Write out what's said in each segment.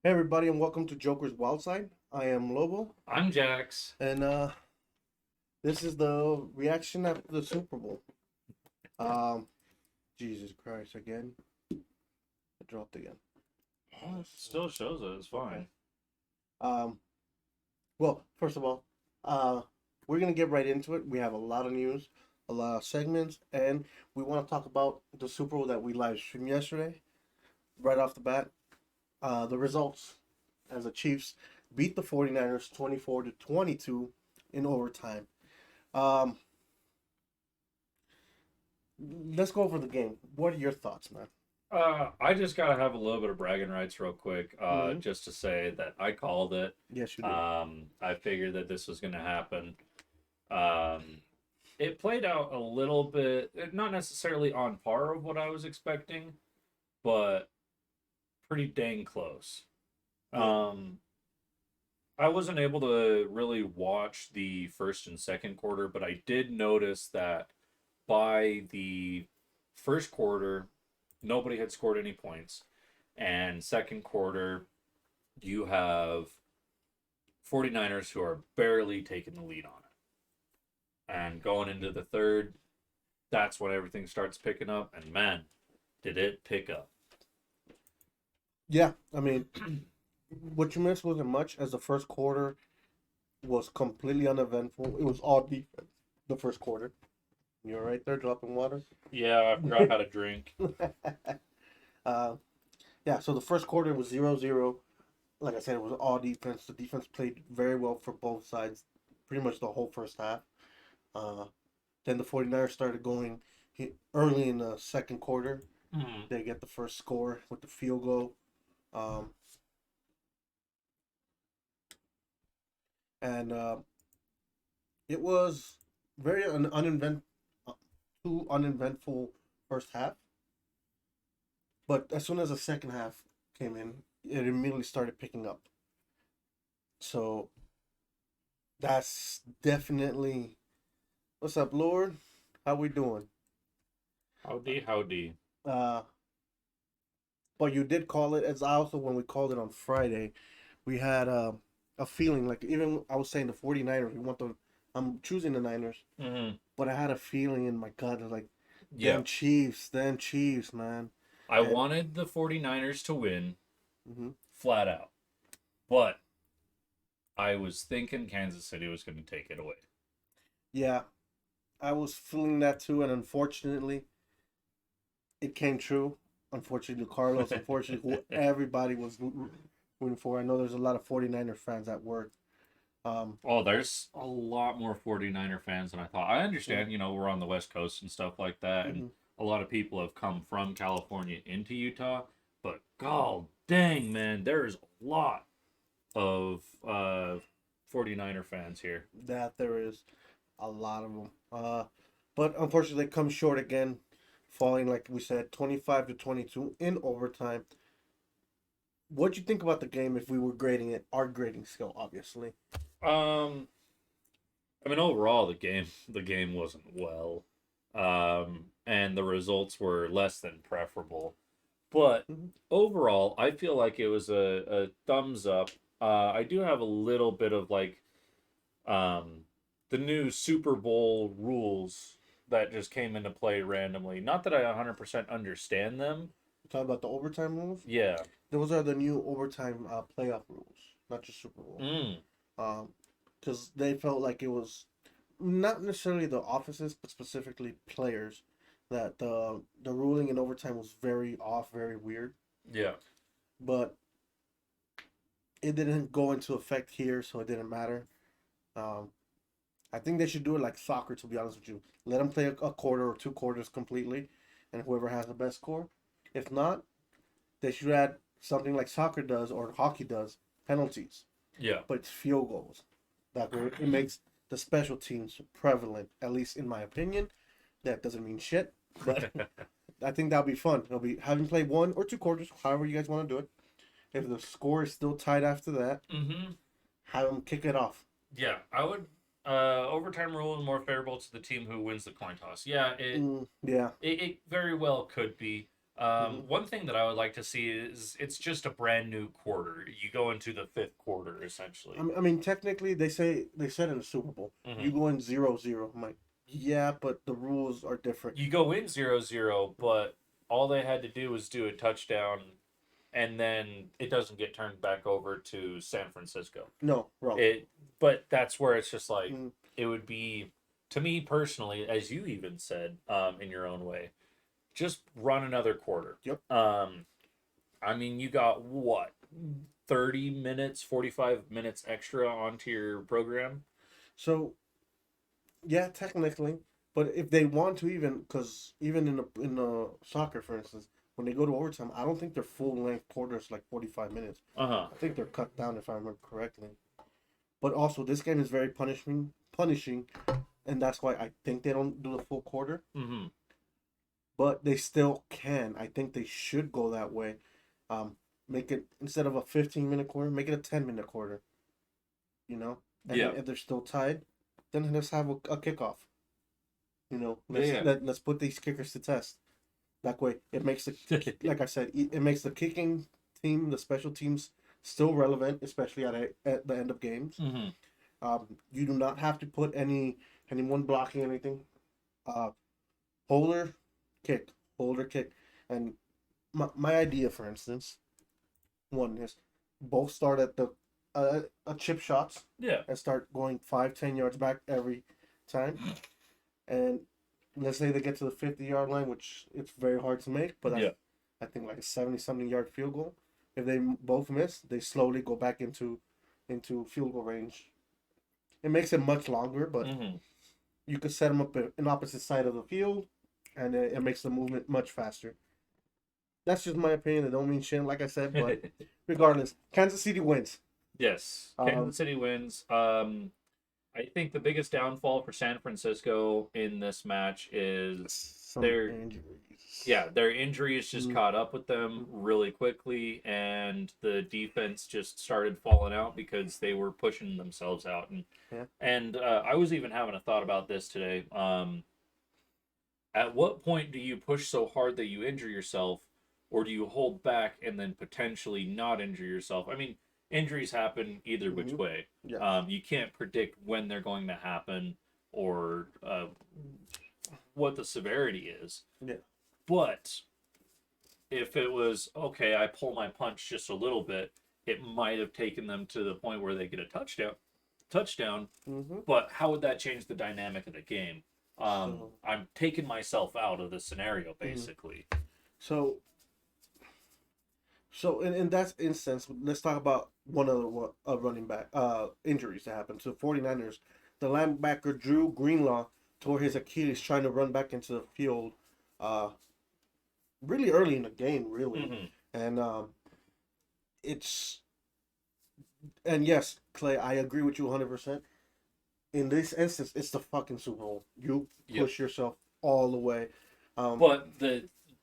Hey everybody, and welcome to Joker's Wild Side. I am Lobo, I'm Jax. and this is the reaction after the Super Bowl. Um, Jesus Christ, again, it dropped again. Oh, it still shows it. It's fine. Um, well, first of all, uh, we're gonna get right into it. We have a lot of news, a lot of segments, and we want to talk about the Super Bowl that we live streamed yesterday. Right off the bat, the results as the Chiefs beat the 49ers 24-22 in overtime. Um, let's go over the game. What are your thoughts, man? I just gotta have a little bit of bragging rights real quick, Mm-hmm. just to say that I called it. Yes, you did. I figured that this was gonna happen. Um, it played out a little bit, not necessarily on par of what I was expecting, but pretty dang close. Yeah. I wasn't able to really watch the first and second quarter, but I did notice that by the first quarter, nobody had scored any points. And second quarter, you have 49ers who are barely taking the lead on it. And going into the third, that's when everything starts picking up. And man, did it pick up. Yeah, I mean, what you missed wasn't much, as the first quarter was completely uneventful. It was all defense. The first quarter. You're right there dropping water. Yeah, I forgot how to drink. uh, yeah, so the first quarter was 0-0. Like I said, it was all defense. The defense played very well for both sides, pretty much the whole first half. Uh, then the 49ers started going early in the second quarter. Mm. They get the first score with the field goal. Um, and it was very too uneventful first half. But as soon as the second half came in, it immediately started picking up. So that's definitely what's up, Lord. How we doing? Howdy, howdy. Uh, but you did call it, as I also, when we called it on Friday, we had a feeling like, even I was saying the 49ers, we want the I'm choosing the Niners, Mm-hmm. but I had a feeling in my gut like Yeah. them Chiefs, man. I And wanted the 49ers to win hmm flat out. But I was thinking Kansas City was going to take it away. yeah, I was feeling that too, and unfortunately, it came true. Unfortunately, Carlos. Unfortunately, who everybody was rooting for. I know there's a lot of 49er fans at work. Um, Oh, there's a lot more 49er fans than I thought. I understand, we're on the West Coast and stuff like that, and mhm. a lot of people have come from California into Utah, but god dang, man, there's a lot of 49er fans here. That there is a lot of them. But unfortunately, they come short again, falling like we said, 25-22 in overtime. What'd you think about the game if we were grading it? Our grading scale, obviously. Um, I mean, overall, the game wasn't well, and the results were less than preferable. But Mhm. overall, I feel like it was a thumbs up. I do have a little bit of like um, the new Super Bowl rules that just came into play randomly. Not that I 100% understand them. Talk about the overtime rules. Yeah. Those are the new overtime playoff rules, not just Super Bowl. Mm. Because they felt like it was not necessarily the offices, but specifically players, that the ruling in overtime was very off, very weird. Yeah. But it didn't go into effect here, so it didn't matter. Um, I think they should do it like soccer, to be honest with you. Let them play a quarter or two quarters completely, and whoever has the best score. If not, they should add something like soccer does or hockey does, penalties, Yeah. but it's field goals. That way it makes the special teams prevalent, at least in my opinion. That doesn't mean shit, but I think that'll be fun. It'll be having played one or two quarters, however you guys want to do it. If the score is still tied after that, Mm-hmm. have them kick it off. Yeah, I would. Overtime rule is more favorable to the team who wins the coin toss. Yeah, it Yeah, it, it very well could be. One thing that I would like to see is it's just a brand new quarter. You go into the fifth quarter essentially. I mean, technically, they said in the Super Bowl, you Hmm. go in 0-0. I'm like, yeah, but the rules are different. You go in 0-0, but all they had to do was do a touchdown, and then it doesn't get turned back over to San Francisco. No, wrong. But that's where it's just like Mm, it would be to me personally, as you even said, in your own way, just run another quarter. yep. I mean, you got what 30 minutes, 45 minutes extra onto your program. So yeah, technically, but if they want to, even because even in the soccer, for instance, when they go to overtime, I don't think they're full length quarters like 45 minutes. Uh huh. I think they're cut down if I remember correctly. But also, this game is very punishing, and that's why I think they don't do the full quarter. Mm-hmm. But they still can. I think they should go that way. Make it instead of a 15-minute quarter, make it a 10-minute quarter. You know, and Yeah. then if they're still tied, then let's have a kickoff. Yeah. Let's put these kickers to test. That way, it makes the like I said, it makes the kicking team, the special teams, still relevant, especially at the end of games. Mm-hmm. You do not have to put anyone blocking anything. Uh, holder, kick, holder, kick, and my idea, for instance, one is both start at the chip shots Yeah. and start going 5-10 yards back every time. And let's say they get to the 50-yard line, which it's very hard to make, but Yeah. I think like a 70-something yard field goal. If they both miss, they slowly go back into field goal range. It makes it much longer, but Mm-hmm. you could set them up in opposite side of the field, and it makes the movement much faster. That's just my opinion. It don't mean shit, like I said, but regardless, Kansas City wins. Yes. Kansas City wins. I think the biggest downfall for San Francisco in this match is Some their injuries. their injuries just Mm. caught up with them really quickly, and the defense just started falling out because they were pushing themselves out. Yeah. And I was even having a thought about this today. At what point do you push so hard that you injure yourself, or do you hold back and then potentially not injure yourself? I mean, injuries happen either which Mhm. way. Yeah. You can't predict when they're going to happen or what the severity is. Yeah. But if it was okay, I pull my punch just a little bit, it might have taken them to the point where they get a touchdown. Mm-hmm. But how would that change the dynamic of the game? So, I'm taking myself out of the scenario basically. so, in that instance, let's talk about one of the running back injuries that happened to the 49ers. The linebacker Drew Greenlaw tore his Achilles trying to run back into the field uh, really early in the game, really. Mm-hmm. And it's and yes, Clay, I agree with you 100%. In this instance, it's the fucking Super Bowl. You Yep. push yourself all the way. But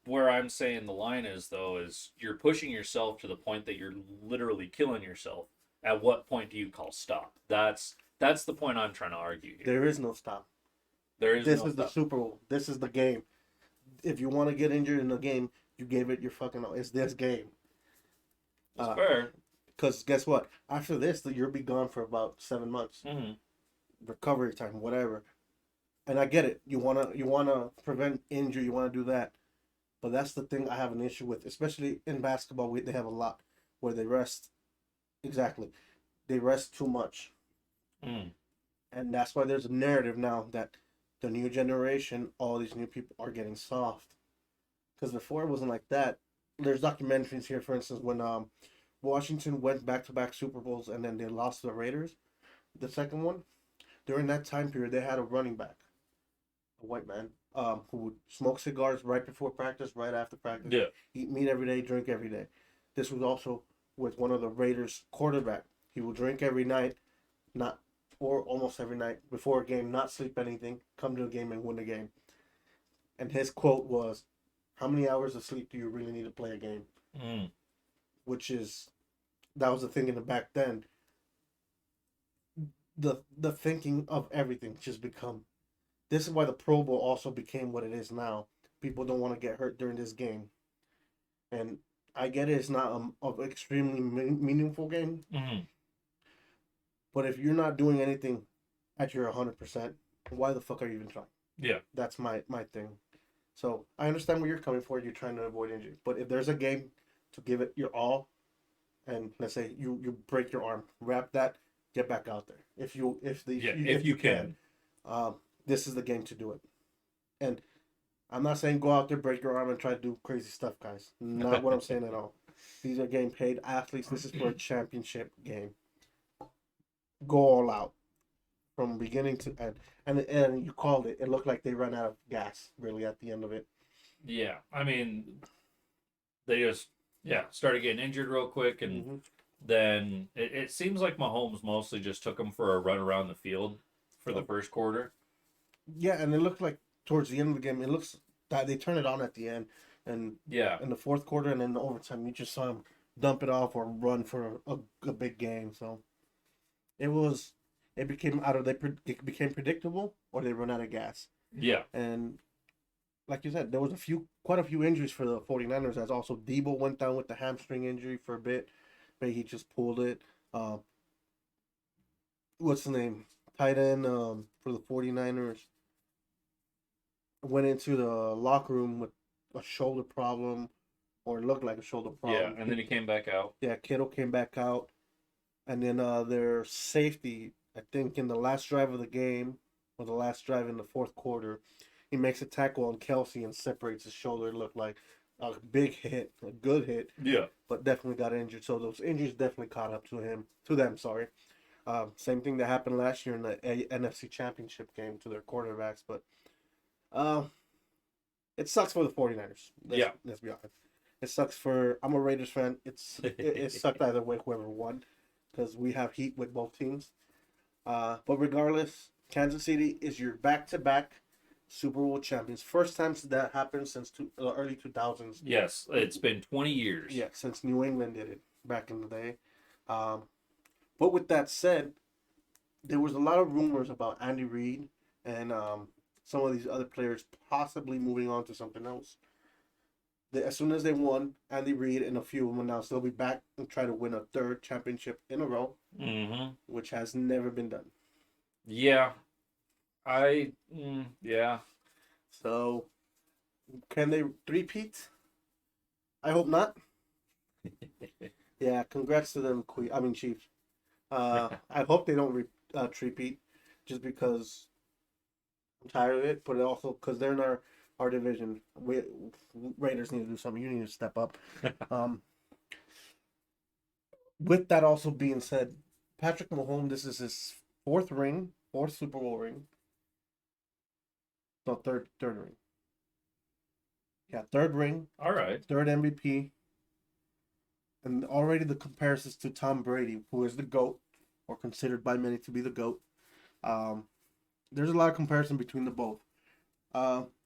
where I'm saying the line is though is you're pushing yourself to the point that you're literally killing yourself. At what point do you call stop? That's the point I'm trying to argue here. There is no stop. There is This no is the stop. Super Bowl. This is the game. If you want to get injured in the game, you gave it your fucking all. It's this game. It's fair. Because guess what? After this, you'll be gone for about 7 months. Mm-hmm. Recovery time, whatever. And I get it. You wanna prevent injury. You wanna do that. But that's the thing I have an issue with, especially in basketball. They have a lot where they rest. Exactly, they rest too much, Mm. and that's why there's a narrative now that the new generation, all these new people are getting soft. Because before it wasn't like that. There's documentaries here, for instance, when Washington went back to back Super Bowls and then they lost to the Raiders, the second one. During that time period, they had a running back, a white man, who would smoke cigars right before practice, right after practice, Yeah. eat meat every day, drink every day. This was also with one of the Raiders quarterback. He will drink every night, not or almost every night before a game, not sleep anything, come to a game and win the game. And his quote was, "How many hours of sleep do you really need to play a game?" Mm. Which is that was the thinking of back then. The thinking of everything just become. This is why the Pro Bowl also became what it is now. People don't want to get hurt during this game. And I get it, it's not an extremely meaningful game, Mhm. but if you're not doing anything at your 100%, why the fuck are you even trying? Yeah. That's my thing. So I understand where you're coming from. You're trying to avoid injury, but if there's a game to give it your all, and let's say you break your arm, wrap that, get back out there. If you you can, can. um, this is the game to do it. And I'm not saying go out there, break your arm, and try to do crazy stuff, guys. Not what I'm saying at all. These are getting paid athletes. This is for a championship game. Go all out from beginning to end. And you called it. It looked like they ran out of gas really at the end of it. Yeah. I mean, they just started getting injured real quick, and Mm-hmm. then it seems like Mahomes mostly just took them for a run around the field for the Oh, first quarter. yeah, and it looked like towards the end of the game, it looks that they turn it on at the end, and Yeah. in the fourth quarter and in the overtime, you just saw him dump it off or run for a big game. So it was, it became out of it became predictable or they run out of gas. Yeah. And like you said, there was quite a few injuries for the 49ers. As also Debo went down with the hamstring injury for a bit, but he just pulled it. Uh, what's the name? Tight end for the 49ers went into the locker room with a shoulder problem, or it looked like a shoulder Yeah. problem. And then he came back out. Yeah, Kittle came back out, and then their safety, I think, in the last drive of the game, or the last drive in the fourth quarter, he makes a tackle on Kelsey and separates his shoulder. It looked like a big hit, a good hit, Yeah. but definitely got injured. So those injuries definitely caught up to them. Sorry. Same thing that happened last year in the NFC Championship game to their quarterbacks, but uh, it sucks for the 49ers. Yeah. Let's be honest. It sucks for. I'm a Raiders fan. It sucked either way, whoever won, because we have heat with both teams. But regardless, Kansas City is your back-to-back Super Bowl champions. First time that happened since the early 2000s. Yes. It's been 20 years. Yeah, since New England did it back in the day. Um, but with that said, there was a lot of rumors about Andy Reid and some of these other players possibly moving on to something else. As soon as they won, Andy Reid and a few of them announced they'll be back and try to win a third championship in a row, Mm-hmm. which has never been done. Yeah. Yeah. So, can they three-peat? I hope not. Yeah, congrats to them, Chiefs. I hope they don't three-peat, just because I'm tired of it, but also because they're in our division. Raiders need to do something. You need to step up. Um, with that also being said, Patrick Mahomes, this is his fourth Super Bowl ring. No, third ring. Yeah, third ring, All right. third MVP, and already the comparisons to Tom Brady, who is the GOAT, or considered by many to be the GOAT. Um, there's a lot of comparison between the both.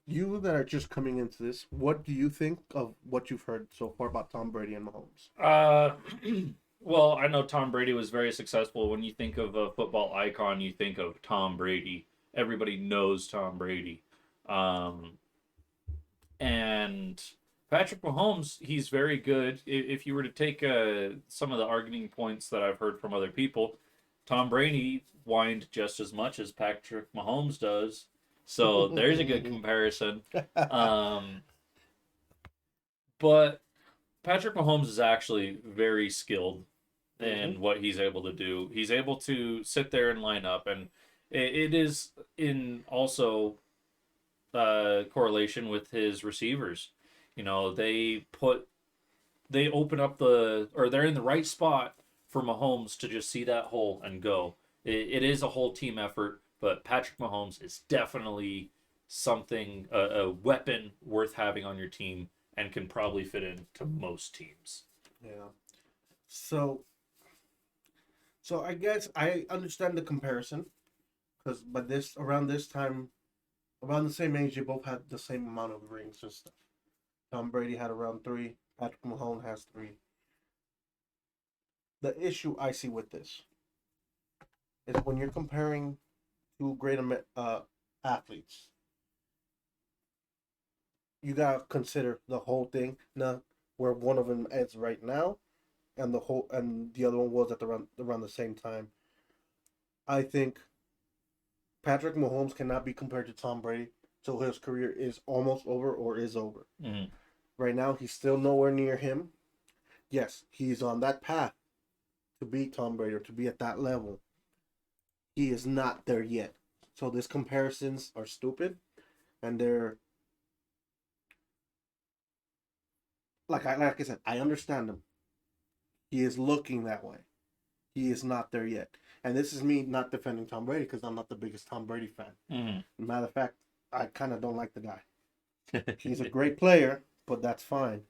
You that are just coming into this, what do you think of what you've heard so far about Tom Brady and Mahomes? Well, I know Tom Brady was very successful. When you think of a football icon, you think of Tom Brady. Everybody knows Tom Brady. Um, and Patrick Mahomes, he's very good. If you were to take some of the arguing points that I've heard from other people, Tom Brady whined just as much as Patrick Mahomes does. So there's a good comparison. Um, but Patrick Mahomes is actually very skilled in what he's able to do. He's able to sit there and line up, and it is in also correlation with his receivers. You know, they open up or they're in the right spot for Mahomes to just see that hole and go. It is a whole team effort, but Patrick Mahomes is definitely something, a weapon worth having on your team and can probably fit into most teams. Yeah. So, I guess I understand the comparison because around this time, around the same age, they both had the same amount of rings and stuff. Tom Brady had around 3. Patrick Mahomes has 3. The issue I see with this is when you're comparing two great athletes, you gotta consider the whole thing. Now, where one of them is right now, and the other one was at around the same time. I think Patrick Mahomes cannot be compared to Tom Brady till his career is almost over or is over. Mm-hmm. Right now, he's still nowhere near him. Yes, he's on that path to beat Tom Brady or to be at that level. He is not there yet. So these comparisons are stupid, and they're like I said, I understand him. He is looking that way. He is not there yet. And this is me not defending Tom Brady because I'm not the biggest Tom Brady fan. Mm-hmm. Matter of fact, I kind of don't like the guy. He's a great player, but that's fine.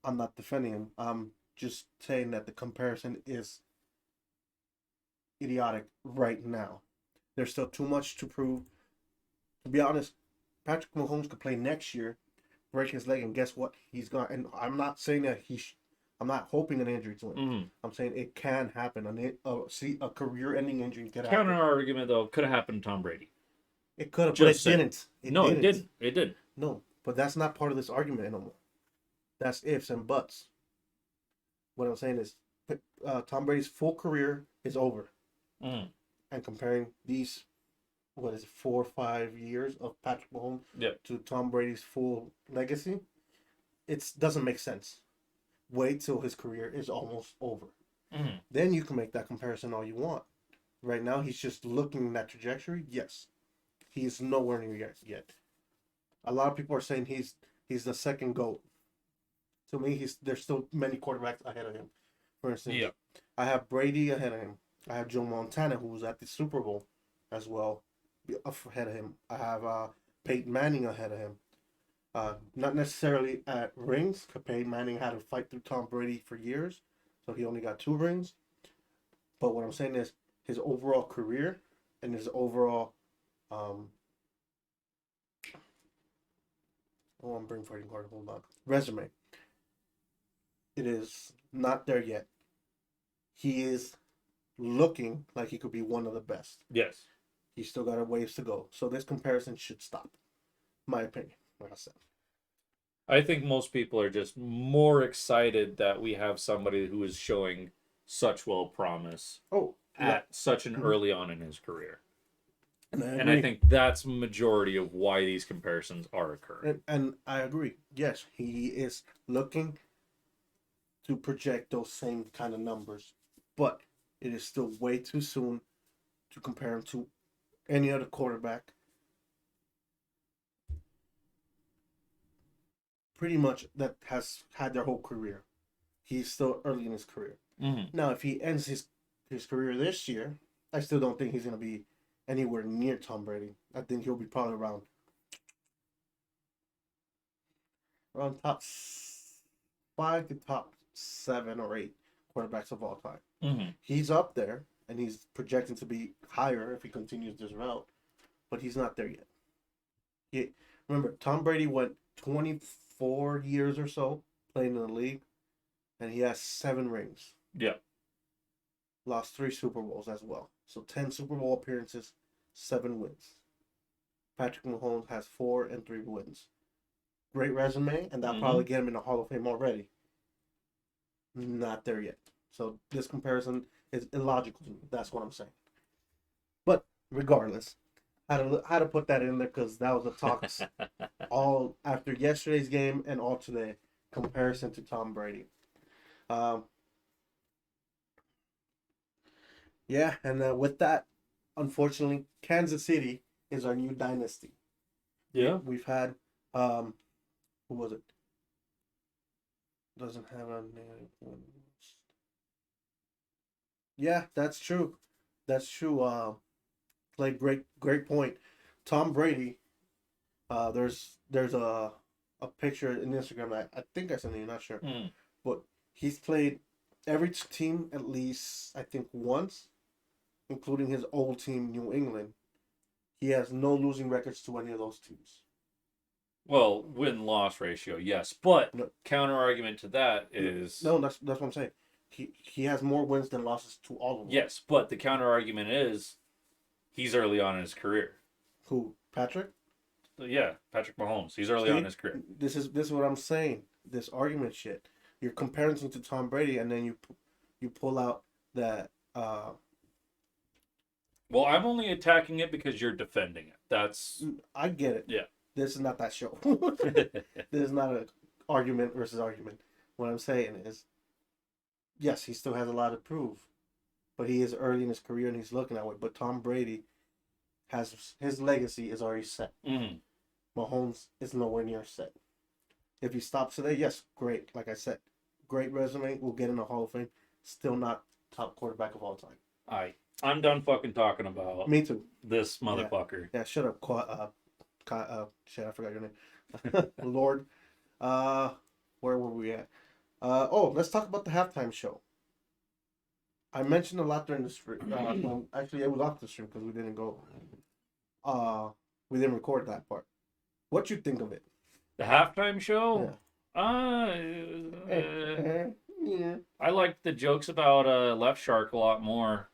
I'm not defending him. I'm just saying that the comparison is idiotic right now. There's still too much to prove. To be honest, Patrick Mahomes could play next year, break his leg, and guess what? He's gone. And I'm not saying that I'm not hoping an injury to him. Mm-hmm. I'm saying it can happen. A career-ending injury can Counter happen. argument though could have happened to Tom Brady. It could have, but it Just saying. didn't. It didn't. It didn't. No, but that's not part of this argument anymore. That's ifs and buts. What I'm saying is, Tom Brady's full career is over, Mm-hmm. and comparing these, 4 or 5 years of Patrick Mahomes Yep. to Tom Brady's full legacy, it doesn't make sense. Wait till his career is almost over. Mm-hmm. Then you can make that comparison all you want. Right now, he's just looking in that trajectory. Yes, he's nowhere near yet. A lot of people are saying he's the second GOAT. To me, there's still many quarterbacks ahead of him. For instance, Yeah. I have Brady ahead of him. I have Joe Montana, who was at the Super Bowl as well, ahead of him. I have Peyton Manning ahead of him. Not necessarily at rings, because Peyton Manning had to fight through Tom Brady for years, so he only got 2 rings. But what I'm saying is his overall career and his overall I'm bringing fighting card. Hold on. Resume. It is not there yet. He is looking like he could be one of the best. Yes. He's still got a ways to go. So this comparison should stop. My opinion, like I said. I think most people are just more excited that we have somebody who is showing such well promise Oh, at such an Mhm. early on in his career. and I think that's majority of why these comparisons are occurring. and I agree. Yes, he is looking to project those same kind of numbers, but it is still way too soon to compare him to any other quarterback. Pretty much that has had their whole career. He's still early in his career. Mm-hmm. Now, if he ends his career this year, I still don't think he's going to be anywhere near Tom Brady. I think he'll be probably around top 5 to top 7 or 8 quarterbacks of all time. Mm-hmm. He's up there, and he's projecting to be higher if he continues this route, but he's not there yet. Remember, Tom Brady went 24 years or so playing in the league, and he has 7 rings. Yeah. Lost 3 Super Bowls as well. So 10 Super Bowl appearances, 7 wins. Patrick Mahomes has 4 and 3 wins. Great resume, and that'll probably get him in the Hall of Fame already. Not there yet. So this comparison is illogical to me. That's what I'm saying. But regardless, I had to put that in there because that was the talks all after yesterday's game and all today. Comparison to Tom Brady. Yeah, and with that, unfortunately, Kansas City is our new dynasty. Yeah. We've had, who was it? Doesn't have a name. Yeah, that's true. That's true. Like great point. Tom Brady. There's a picture in Instagram. I think I sent it. Not sure, but he's played every team at least I think once, including his old team, New England. He has no losing records to any of those teams. Well, win-loss ratio, yes, but No. counter argument to that is No, that's what I'm saying. He has more wins than losses to all of them. yes, but the counter argument is he's early on in his career. Who? Patrick? Yeah, Patrick Mahomes. He's early on in his career. This is what I'm saying. This argument shit. You're comparing him to Tom Brady, and then you pull out that. Well, I'm only attacking it because you're defending it. That's I get it. yeah. This is not that show. This is not an argument versus argument. What I'm saying is, yes, he still has a lot to prove, but he is early in his career and he's looking that way. But Tom Brady has his legacy is already set. Mm-hmm. Mahomes is nowhere near set. If he stops today, yes, great. Like I said, great resume. We'll get in the Hall of Fame. Still not top quarterback of all time. I'm done fucking talking about Me too. this motherfucker. Yeah, shut up. Shit, I forgot your name. Lord. Where were we at? Let's talk about the halftime show. I mentioned a lot during the stream. Well, actually, it was off the stream because we didn't go. We didn't record that part. What you think of it? The halftime show? Yeah. Yeah. I liked the jokes about Left Shark a lot more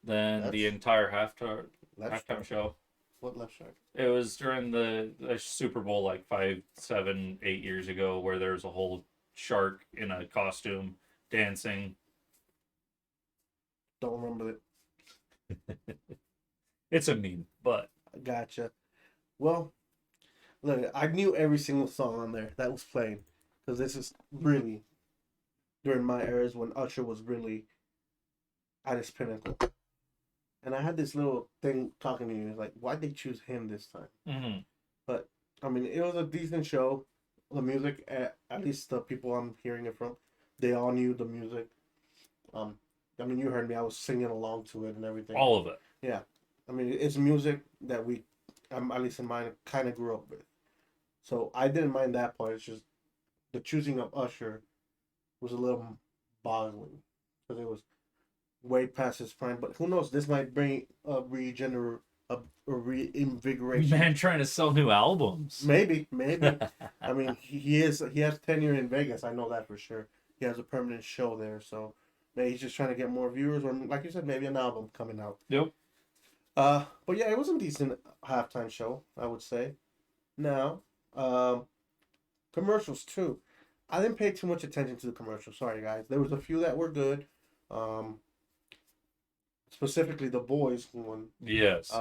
than the entire halftime show. What Left Shark? It was during the Super Bowl like 5, 7, 8 years ago where there was a whole shark in a costume dancing. Don't remember it. It's a meme, but Gotcha. Well, look, I knew every single song on there that was playing because this is really during my eras when Usher was really at his pinnacle. And I had this little thing talking to you, like, why'd they choose him this time? mm-hmm. But, I mean, it was a decent show. The music, at least the people I'm hearing it from, they all knew the music. I mean, you heard me. I was singing along to it and everything. All of it. Yeah. I mean, it's music that we, at least in mine, kind of grew up with. So I didn't mind that part. It's just the choosing of Usher was a little boggling because it was way past his prime. But who knows? This might bring a reinvigoration. Man trying to sell new albums. Maybe. I mean, he has tenure in Vegas. I know that for sure. He has a permanent show there, so maybe he's just trying to get more viewers, or like you said, maybe an album coming out. Yep. But yeah, it was a decent halftime show, I would say. Now, commercials too. I didn't pay too much attention to the commercials. Sorry, guys. There was a few that were good. Specifically, the boys one. Yes.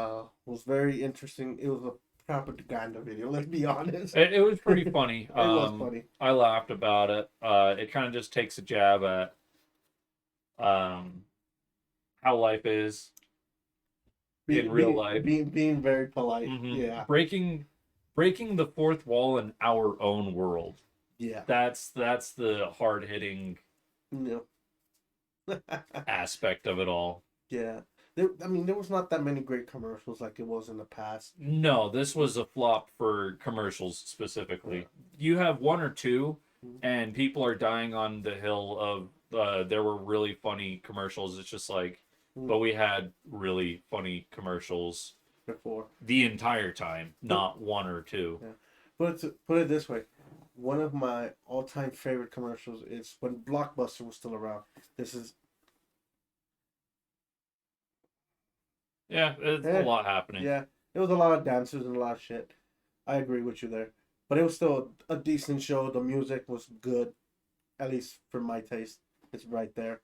Was very interesting. It was a propaganda video. Let's be honest. It was pretty funny. It was funny. I laughed about it. It kind of just takes a jab at how life is in real life. Being very polite. Mm-hmm. Yeah. Breaking the fourth wall in our own world. Yeah. That's the hard hitting aspect of it all. Yeah. There was not that many great commercials like it was in the past. No, this was a flop for commercials specifically. Yeah. You have one or two, and people are dying on the hill of there were really funny commercials. It's just like, but we had really funny commercials before the entire time, not one or two. Yeah. Put it this way. One of my all-time favorite commercials is when Blockbuster was still around. This is... Yeah, it's a lot happening. Yeah, it was a lot of dancers and a lot of shit. I agree with you there. But it was still a decent show. The music was good, at least for my taste. It's right there.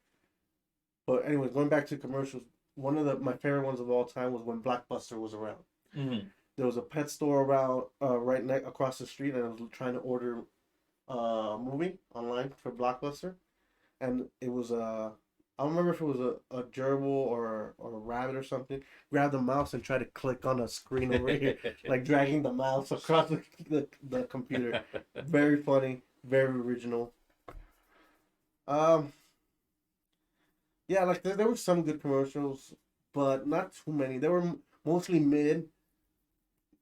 But anyways, going back to commercials, one of my favorite ones of all time was when Blockbuster was around. Mm-hmm. There was a pet store around across the street, and I was trying to order a movie online for Blockbuster, and it was I don't remember if it was a gerbil or a rabbit or something. Grab the mouse and try to click on a screen over here, like dragging the mouse across the computer. Very funny, very original. Yeah, like there were some good commercials, but not too many. They were mostly mid.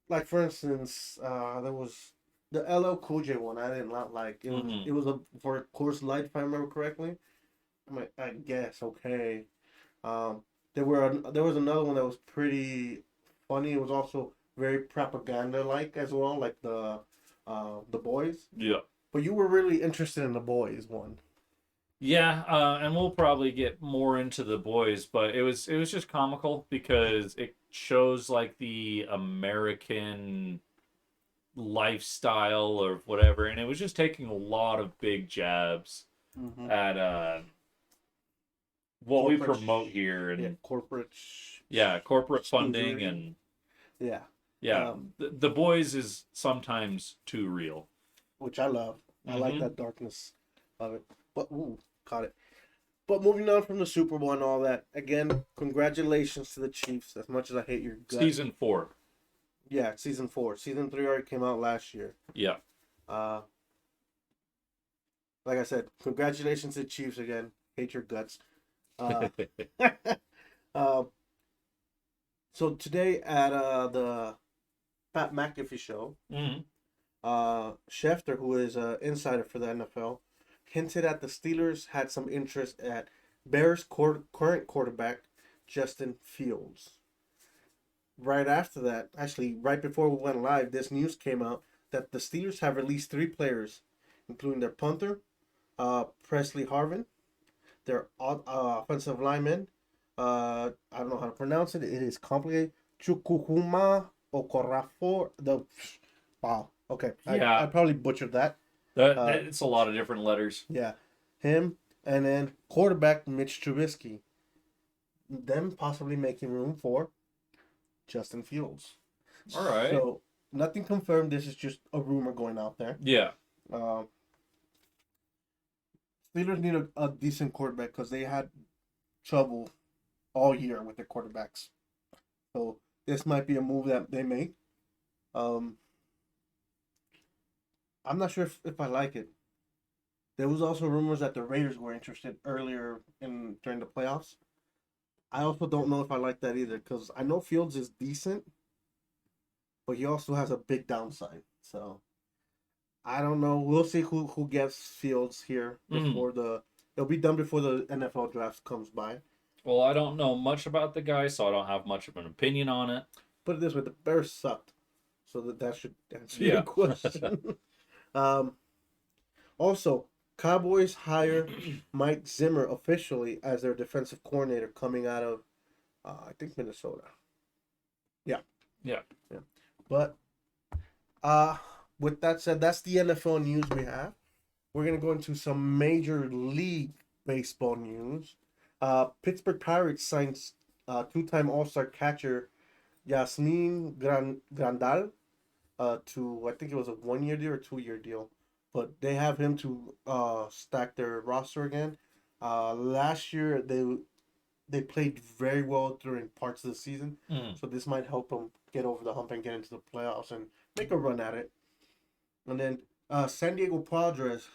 Like for instance, there was the LL Cool J one. I did not like. It was for Coors Light, if I remember correctly. I guess okay. There was another one that was pretty funny. It was also very propaganda like as well, like the boys. Yeah. But you were really interested in the boys one. Yeah, and we'll probably get more into the boys, but it was just comical because it shows like the American lifestyle or whatever, and it was just taking a lot of big jabs at what we Corporate promote here, and corporate. corporate funding, Stingery. and Yeah. the boys is sometimes too real. Which I love. I like Mhm. that darkness of it. But caught it. But moving on from the Super Bowl and all that, again, congratulations to the Chiefs. As much as I hate your guts. Season 4. Yeah, season 4. Season 3 already came out last year. Yeah. Like I said, congratulations to the Chiefs again. Hate your guts. So today at the Pat McAfee show, Mhm. Schefter, who is an insider for the NFL, hinted at the Steelers had some interest at Bears' current quarterback, Justin Fields. Right after that, actually, right before we went live, this news came out that the Steelers have released 3 players, including their punter, Presley Harvin, their offensive lineman, I don't know how to pronounce it. It is complicated. Chukwuma Okora. Wow. Okay. Yeah. I probably butchered that. It's a lot of different letters. Yeah. Him, and then quarterback Mitch Trubisky. Them possibly making room for Justin Fields. All right. So nothing confirmed. This is just a rumor going out there. Yeah. Steelers need a decent quarterback because they had trouble all year with their quarterbacks. So this might be a move that they make. I'm not sure if I like it. There was also rumors that the Raiders were interested earlier during the playoffs. I also don't know if I like that either because I know Fields is decent, but he also has a big downside. So I don't know. We'll see who gets Fields here before it'll be done before the NFL draft comes by. Well, I don't know much about the guy, so I don't have much of an opinion on it. Put it this way, the Bears sucked. So that should answer your question. Also, Cowboys hire Mike Zimmer officially as their defensive coordinator coming out of, I think, Minnesota. Yeah. But with that said, that's the NFL news we have. We're going to go into some Major League Baseball news. Pittsburgh Pirates signs 2-time All-Star catcher Yasmani Grandal to, I think it was a 1-year deal or 2-year deal. But they have him to stack their roster again. Last year, they played very well during parts of the season. So this might help them get over the hump and get into the playoffs and make a run at it. And then San Diego Padres,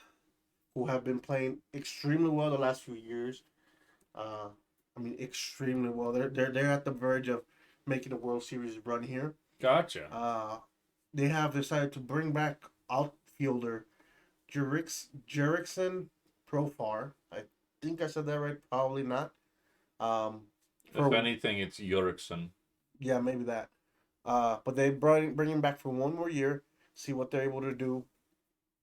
who have been playing extremely well the last few years. Extremely well. They're at the verge of making a World Series run here. Gotcha. They have decided to bring back outfielder Jurickson Profar. I think I said that right. Probably not. If anything, it's Jurickson. Yeah, maybe that. But they bring him back for 1 more year. See what they're able to do.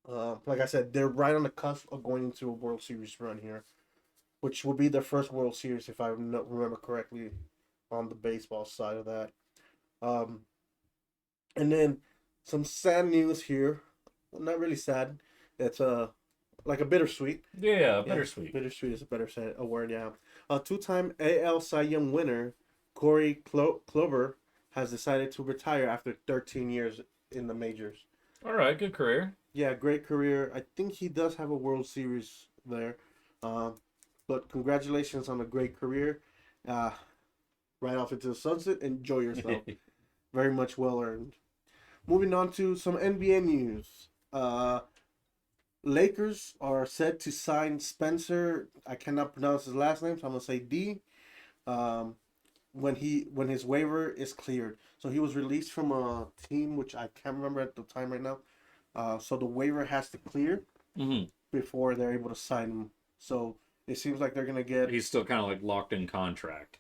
Like I said, they're right on the cusp of going into a World Series run here, which will be their first World Series, if I remember correctly, on the baseball side of that. And then some sad news here. Well, not really sad. It's like a bittersweet. Yeah, bittersweet. Yeah, bittersweet is a better word, yeah. A 2-time AL cyyoung winner, Corey Kluber, has decided to retire after 13 years in the majors. All right, good career. Yeah, great career. I think he does have a World Series there. But congratulations on a great career. Right off into the sunset. Enjoy yourself. Very much well earned. Moving on to some NBA news. Lakers are set to sign Spencer. I cannot pronounce his last name, so I'm gonna say D. When his waiver is cleared, so he was released from a team which I can't remember at the time right now. So the waiver has to clear before they're able to sign him. So it seems like they're gonna get. He's still kind of like locked in contract.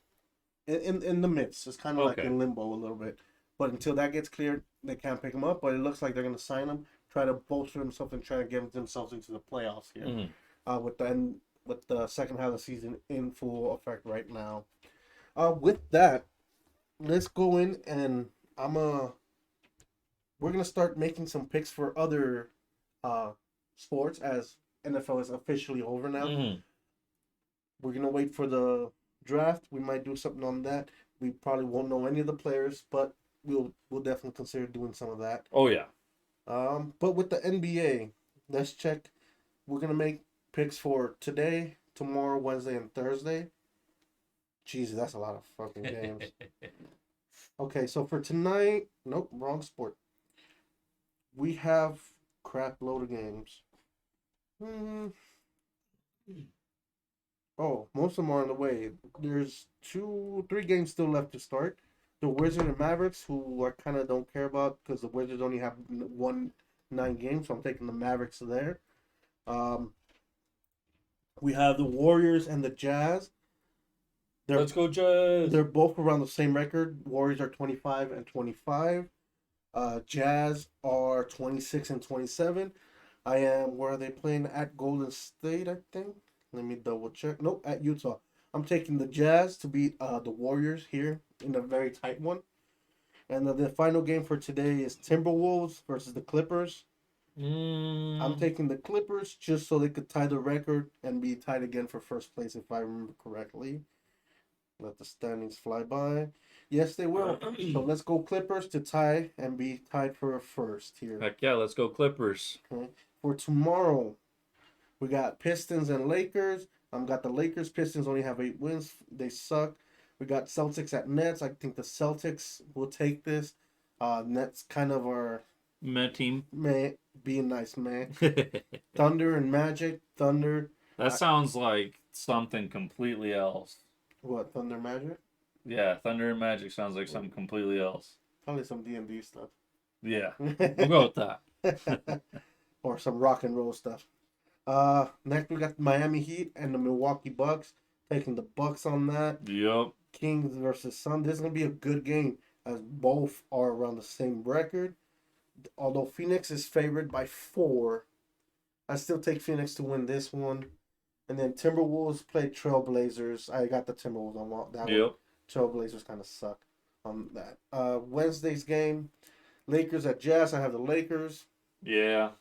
In the midst, it's kind of like in limbo a little bit. But until that gets cleared, they can't pick him up. But it looks like they're gonna sign him, try to bolster themselves, and try to get themselves into the playoffs here. With the second half of the season in full effect right now. With that, let's go in and I'm we're gonna start making some picks for other sports as NFL is officially over now. Mhm. We're gonna wait for the draft. We might do something on that. We probably won't know any of the players, but we'll definitely consider doing some of that. Oh yeah. But with the NBA, let's check. We're gonna make picks for today, tomorrow, Wednesday, and Thursday. Jesus, that's a lot of fucking games. Okay, so for tonight, nope, wrong sport. We have crap load of games. Hmm. Oh, most of them are on the way. There's 3 games still left to start. The Wizards and Mavericks, who I kind of don't care about because the Wizards only have 9 games, so I'm taking the Mavericks there. Um, we have the Warriors and the Jazz. Let's go, Jazz. They're both around the same record. Warriors are 25 and 25. Jazz are 26 and 27. Where are they playing? At Golden State, I think. Let me double check. Nope, at Utah. I'm taking the Jazz to beat the Warriors here in a very tight one. And the final game for today is Timberwolves versus the Clippers. I'm taking the Clippers just so they could tie the record and be tied again for first place, if I remember correctly. Let the standings fly by. Yes, they will. So let's go Clippers to tie and be tied for a first here. Heck yeah, let's go Clippers. Okay. For tomorrow, we got Pistons and Lakers. Got the Lakers. Pistons only have 8 wins. They suck. We got Celtics at Nets. I think the Celtics will take this. Nets kind of are Meh team. man, being nice, man. Thunder and Magic. Thunder. That sounds like something completely else. What, Thunder Magic? Yeah, Thunder and Magic sounds like something completely else. Probably some D&D stuff. Yeah, we'll go with that. Or some rock and roll stuff. Next we got the Miami Heat and the Milwaukee Bucks. Taking the Bucks on that. Yep. Kings versus Sun. This is gonna be a good game as both are around the same record. Although Phoenix is favored by 4, I still take Phoenix to win this one. And then Timberwolves play Trailblazers. I got the Timberwolves on that one. Yep. Trailblazers kind of suck on that. Wednesday's game, Lakers at Jazz. I have the Lakers. Yeah.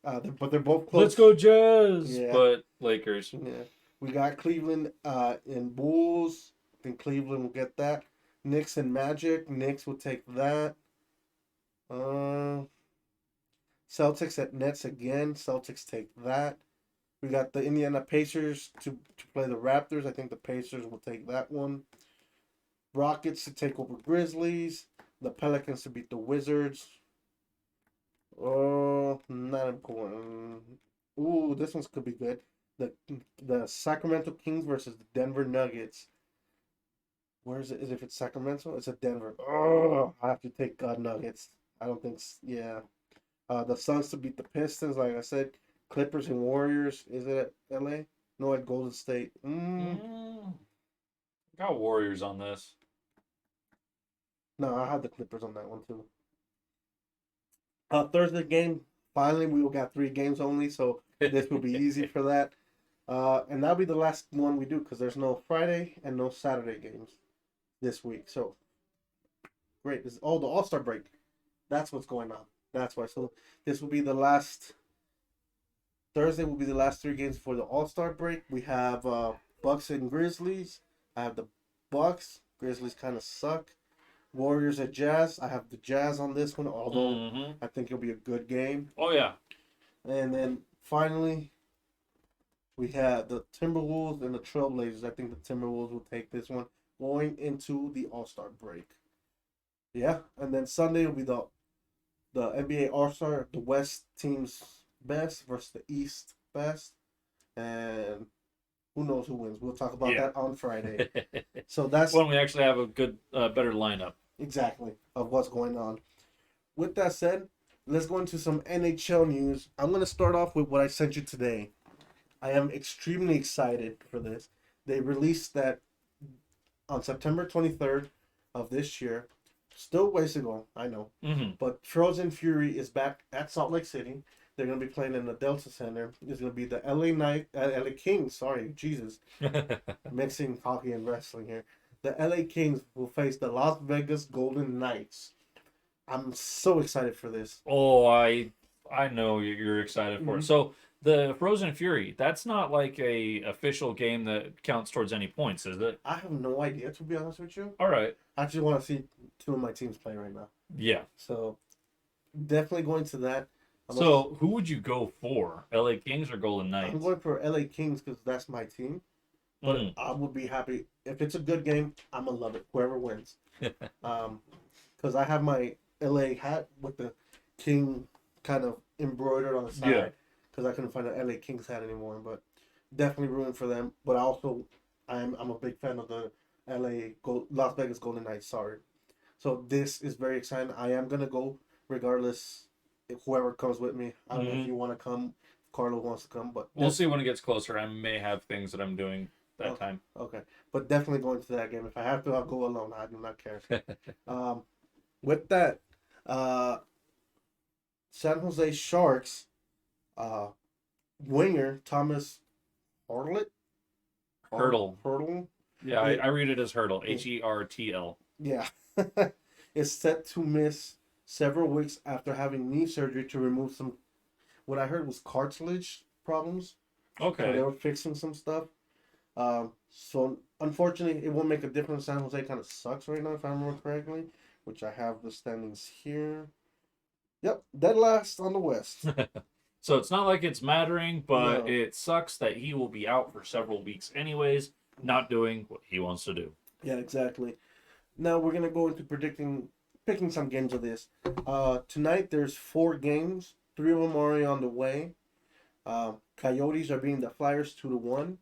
But they're both close. Let's go Jazz. Yeah. But Lakers. Yeah. We got Cleveland and Bulls. I think Cleveland will get that. Knicks and Magic. Knicks will take that. Celtics at Nets again. Celtics take that. We got the Indiana Pacers to play the Raptors. I think the Pacers will take that one. Rockets to take over Grizzlies. The Pelicans to beat the Wizards. Oh, not important. Ooh, this one's could be good. The Sacramento Kings versus the Denver Nuggets. Where is it? Is it if it's Sacramento? It's at Denver. Oh, I have to take Nuggets. I don't think. Yeah. The Suns to beat the Pistons. Like I said, Clippers and Warriors. Is it at LA? No, at Golden State. Got Warriors on this. No, I have the Clippers on that one too. Thursday game. Finally, we will got 3 games only, so this will be easy for that. And that'll be the last one we do because there's no Friday and no Saturday games this week. So great. The All-Star break. That's what's going on. That's why. So this will be the last. Thursday will be the last 3 games before the All-Star break. We have Bucks and Grizzlies. I have the Bucks. Grizzlies kind of suck. Warriors at Jazz. I have the Jazz on this one, although I think it'll be a good game. Oh, yeah. And then finally, we have the Timberwolves and the Trailblazers. I think the Timberwolves will take this one going into the All-Star break. Yeah, and then Sunday will be the NBA All-Star, the West team's best versus the East best. And who knows who wins. We'll talk about that on Friday. So that's when we actually have a good, better lineup. Exactly, of what's going on. With that said, let's go into some NHL news. I'm going to start off with what I sent you today. I am extremely excited for this. They released that on September 23rd of this year. Still ways to go, I know. But Frozen Fury is back at Salt Lake City. They're going to be playing in the Delta Center. It's going to be the LA Kings. Sorry, Jesus. Mixing hockey and wrestling here. The LA Kings will face the Las Vegas Golden Knights. I'm so excited for this. Oh, I know you're excited for it. Mhm. So the Frozen Fury, that's not like a official game that counts towards any points, is it? I have no idea, to be honest with you. All right. I just want to see two of my teams play right now. Yeah. So definitely going to that. So who would you go for? LA Kings or Golden I'm Knights? going for LA Kings because that's my team. But Mm. I would be happy if it's a good game. I'm gonna love it. Whoever wins. Because I have my LA hat with the King kind of embroidered on the Yeah. side. Because I couldn't find an LA Kings hat anymore. But definitely rooting for them. But also, I'm a big fan of the Las Vegas Golden Knights. Sorry. So this is very exciting. I am gonna go regardless. If whoever comes with me, I don't know if you want to come. Carlo wants to come, but We'll see when it gets closer. I may have things that I'm doing that time. okay. But definitely going to that game. If I have to, I'll go alone. I do not care. With that, uh, San Jose Sharks, uh, winger Tomas Hertl. Hertl. Yeah, I read it as Hertl. Hertl. Yeah, is set to miss several weeks after having knee surgery to remove some. What I heard was cartilage problems. So they Okay. were fixing some stuff. So unfortunately, it won't make a difference. San Jose kind of sucks right now, if I remember correctly, which I have the standings here. Yep, dead last on the West. So it's not like it's mattering, but No. it sucks that he will be out for several weeks anyways, not doing what he wants to do. Yeah, exactly. Now we're gonna go into picking some games of this. Tonight there's 4 games. 3 of them are already on the way. Coyotes are beating the Flyers 2-1.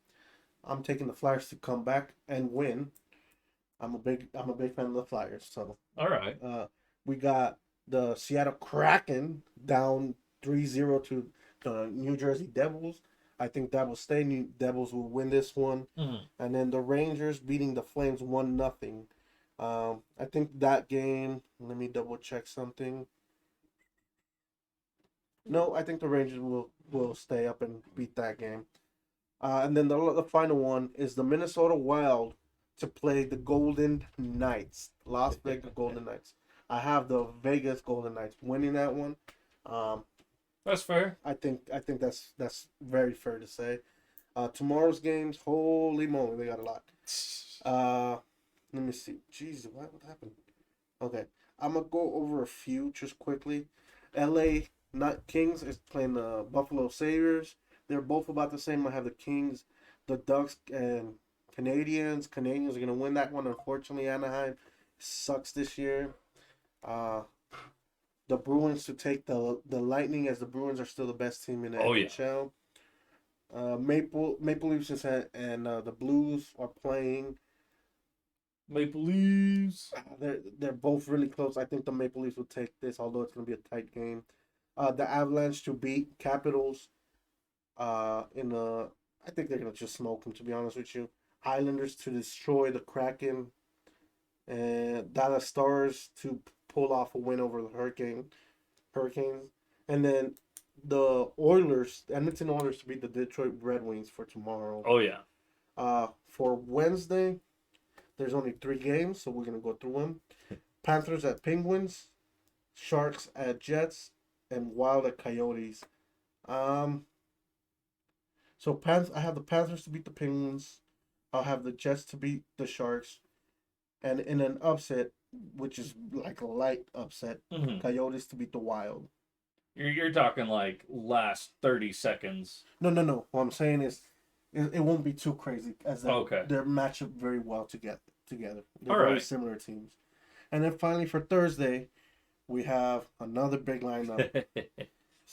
I'm taking the Flyers to come back and win. I'm a big fan of the Flyers. So All right. we got the Seattle Kraken down 3-0 to the New Jersey Devils. I think that will stay. New Devils will win this one. Mhm. And then the Rangers beating the Flames 1-0. I think that game. Let me double check something. No, I think the Rangers will stay up and beat that game. And then the final one is the Minnesota Wild to play the Golden Knights, Las Vegas Golden Knights. I have the Vegas Golden Knights winning that one. Um, That's fair. I think that's very fair to say. Tomorrow's games, holy moly, they got a lot. Let me see. Jeez, what happened? Okay, I'm gonna go over a few just quickly. L.A. Not Kings is playing the Buffalo Sabres. They're both about the same. I have the Kings, the Ducks, and Canadians. Canadians are gonna win that one. Unfortunately, Anaheim sucks this year. Uh, the Bruins to take the Lightning, as the Bruins are still the best team in the Oh, yeah. NHL. Maple Leafs and the Blues are playing. Maple Leafs. They're both really close. I think the Maple Leafs will take this, although it's gonna be a tight game. The Avalanche to beat Capitals. I think they're gonna just smoke them. To be honest with you, Islanders to destroy the Kraken, and Dallas Stars to pull off a win over the Hurricanes, and then the Edmonton Oilers to beat the Detroit Red Wings for tomorrow. Oh yeah. For Wednesday, there's only 3 games, so we're gonna go through them. Panthers at Penguins, Sharks at Jets, and Wild at Coyotes. Um, so I have the Panthers to beat the Penguins. I'll have the Jets to beat the Sharks, and in an upset, which is like a light upset, Mhm. Coyotes to beat the Wild. You're talking like last 30 seconds. No. What I'm saying is, it won't be too crazy as Okay. they're matched up very well together. They're All very right. similar teams. And then finally for Thursday, we have another big lineup.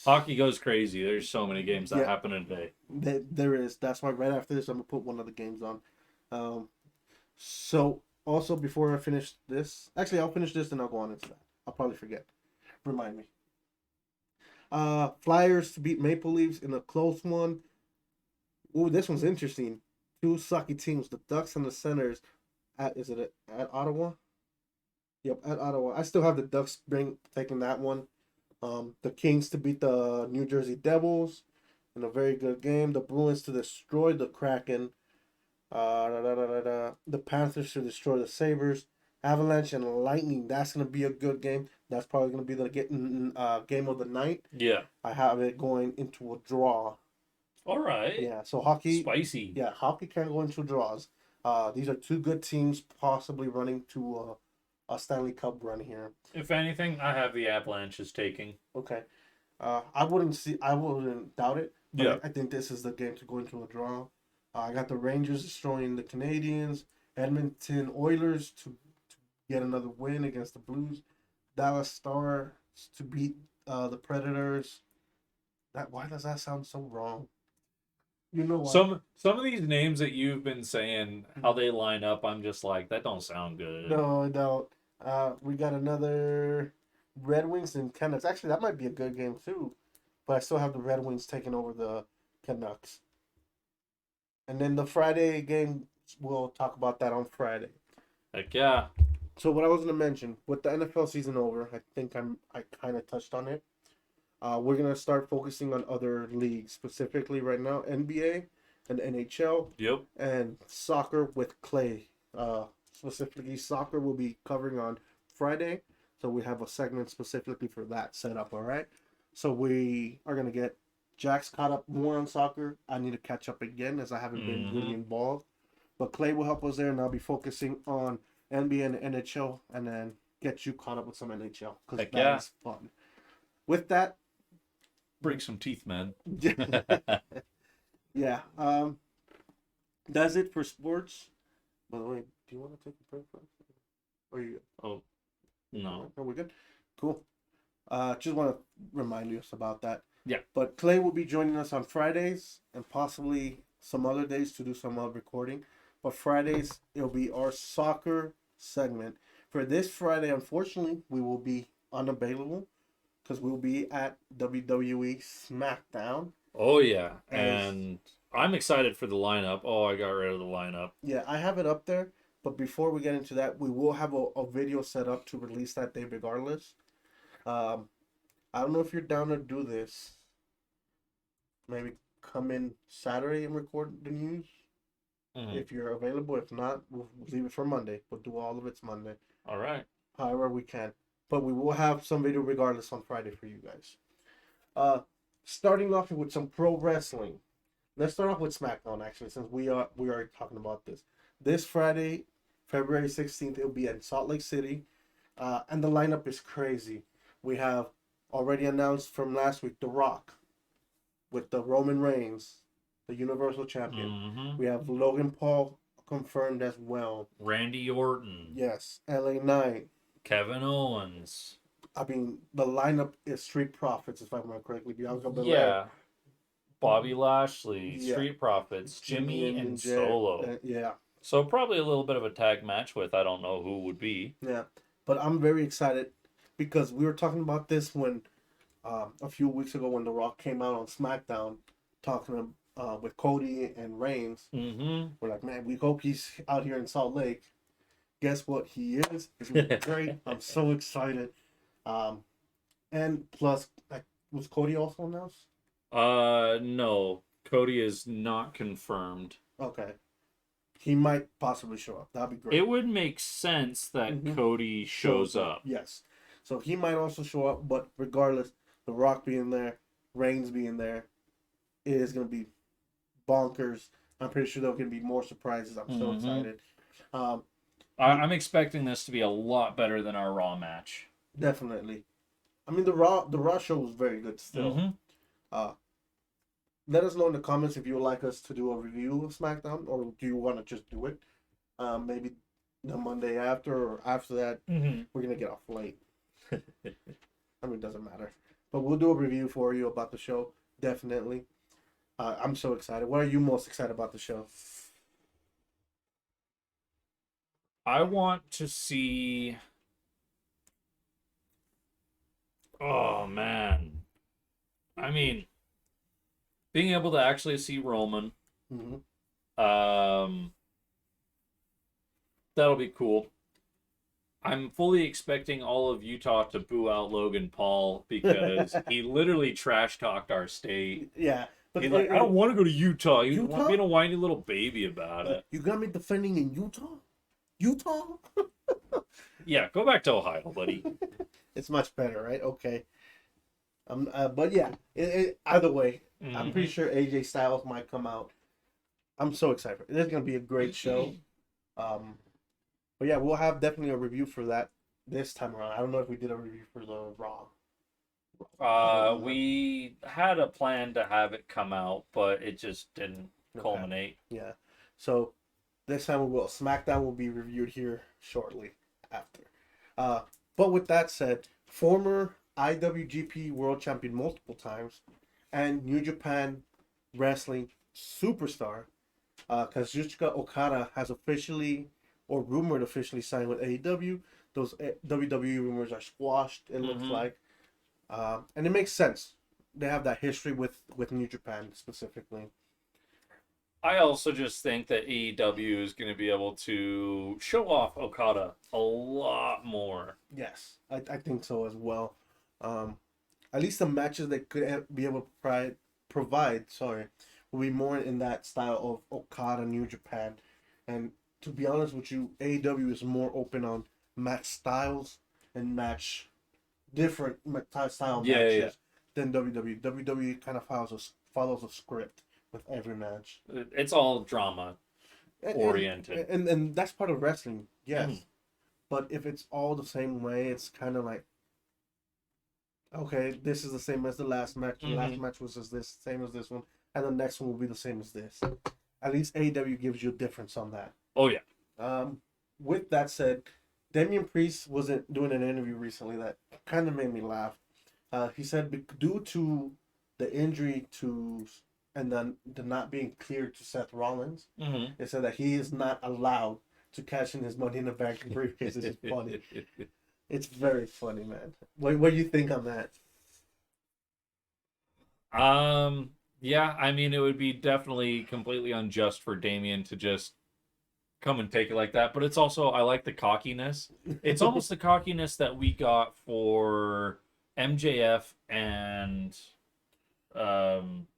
Hockey goes crazy. There's so many games that Yeah. happen in a day. There is. That's why right after this, I'm gonna put one of the games on. So also before I finish this, actually I'll finish this and I'll go on into that. I'll probably forget. Remind me. Flyers to beat Maple Leafs in a close one. Ooh, this one's interesting. 2 sucky teams, the Ducks and the Senators. At Ottawa? Yep, at Ottawa. I still have the Ducks taking that one. The Kings to beat the New Jersey Devils in a very good game. The Bruins to destroy the Kraken. The Panthers to destroy the Sabres. Avalanche and Lightning. That's gonna be a good game. That's probably gonna be the game of the night. Yeah. I have it going into a draw. All right. Yeah, so hockey. Spicy. Yeah, hockey can go into draws. These are two good teams, possibly running to a Stanley Cup run here. If anything, I have the Avalanches taking. Okay. I wouldn't doubt it. But Yeah. I think this is the game to go into a draw. I got the Rangers destroying the Canadians, Edmonton Oilers to get another win against the Blues, Dallas Stars to beat the Predators. Why does that sound so wrong? You know what? Some of these names that you've been saying, how they line up, I'm just like, that don't sound good. No, I don't. We got another Red Wings and Canucks. Actually, that might be a good game too. But I still have the Red Wings taking over the Canucks. And then the Friday game, we'll talk about that on Friday. Heck yeah. So what I was gonna mention, with the NFL season over, I think I kind of touched on it. We're gonna start focusing on other leagues, specifically right now NBA and NHL. Yep. And soccer with Clay. Specifically, soccer will be covering on Friday, so we have a segment specifically for that set up. All right. So we are gonna get Jack's caught up more on soccer. I need to catch up again as I haven't been really involved. But Clay will help us there, and I'll be focusing on NBA and NHL, and then get you caught up with some NHL because that is fun. With that, break some teeth, man. Yeah. That's it for sports. By the way, do you want to take a break first? Or you? Oh, no. Are we good? Cool. Just want to remind you about that. Yeah. But Clay will be joining us on Fridays and possibly some other days to do some recording. But Fridays, it'll be our soccer segment. For this Friday, unfortunately, we will be unavailable because we'll be at WWE SmackDown. Oh, yeah. And I'm excited for the lineup. Oh, I got rid of the lineup. Yeah, I have it up there. But before we get into that, we will have a video set up to release that day regardless. I don't know if you're down to do this. Maybe come in Saturday and record the news. If you're available. If not, we'll leave it for Monday. We'll do all of it Monday. All right. However we can. But we will have some video regardless on Friday for you guys. Starting off with some pro wrestling. Let's start off with SmackDown, actually, since we are talking about this. This Friday, February 16th, it'll be in Salt Lake City. And the lineup is crazy. We have already announced from last week, The Rock with the Roman Reigns, the Universal Champion. We have Logan Paul confirmed as well. Randy Orton. Yes. LA Knight. Kevin Owens. I mean, the lineup is Street Profits, if I remember correctly. Bianca Belair. Yeah. Bobby Lashley. Yeah. Street Profits. Jimmy and Jay. Solo. Yeah. So probably a little bit of a tag match with I don't know who would be. Yeah. But I'm very excited because we were talking about this when a few weeks ago when The Rock came out on SmackDown talking with Cody and Reigns. We're like, man, we hope he's out here in Salt Lake. Guess what? He is. It's gonna be great. I'm so excited. And plus, like, was Cody also announced? No. Cody is not confirmed. Okay. He might possibly show up. That'd be great. It would make sense that Cody shows up. Yes. So he might also show up, but regardless, The Rock being there, Reigns being there, it is going to be bonkers. I'm pretty sure there are going to be more surprises. I'm so excited. I'm expecting this to be a lot better than our Raw match. Definitely. I mean, the Raw show was very good still. Let us know in the comments if you would like us to do a review of SmackDown, or do you want to just do it? Maybe the Monday after, or after that. We're going to get off late. I mean, it doesn't matter. But we'll do a review for you about the show, definitely. I'm so excited. What are you most excited about the show? I want to see... Oh, man. I mean, being able to actually see Roman, that'll be cool. I'm fully expecting all of Utah to boo out Logan Paul because he literally trash talked our state. Yeah. But He's like, I don't want to go to Utah. He was being a whiny little baby about it. You got me defending in Utah? Utah? Yeah, go back to Ohio, buddy. It's much better, right? Okay. But yeah, either way, I'm pretty Mhm. sure AJ Styles might come out. I'm so excited. This is gonna be a great show. Um, but yeah, we'll have definitely a review for that this time around. I don't know if we did a review for the Raw. I don't remember. We had a plan to have it come out, but it just didn't Okay. culminate. Yeah. So this time we will. SmackDown will be reviewed here shortly after. Uh, but with that said, former IWGP World Champion multiple times and New Japan Wrestling superstar Kazuchika Okada has officially or rumored officially signed with AEW. Those WWE rumors are squashed, it looks Mhm. like. And it makes sense. They have that history with New Japan specifically. I also just think that AEW is going to be able to show off Okada a lot more. Yes, I think so as well. Um, at least the matches they could be able to provide, sorry, will be more in that style of Okada New Japan. And to be honest with you, AEW is more open on match styles and match different style Yeah, yeah, matches than WWE. WWE kind of follows a script with every match. yeah. It's all drama And oriented. and that's part of wrestling, yes. Mhm. But if it's all the same way, it's kind of like, okay, this is the same as the last match. The last Mhm. match was just this, same as this one, and the next one will be the same as this. At least AEW gives you a difference on that. Oh yeah. With that said, Damian Priest wasn't doing an interview recently that kind of made me laugh. He said due to the injury to and then the not being cleared to Seth Rollins, Mhm. they said that he is not allowed to cash in his Money in the Bank briefcase. It's funny. It's very funny, man. What do you think on that? Yeah, I mean, it would be definitely completely unjust for Damian to just come and take it like that, but it's also, I like the cockiness. It's almost the cockiness that we got for MJF and um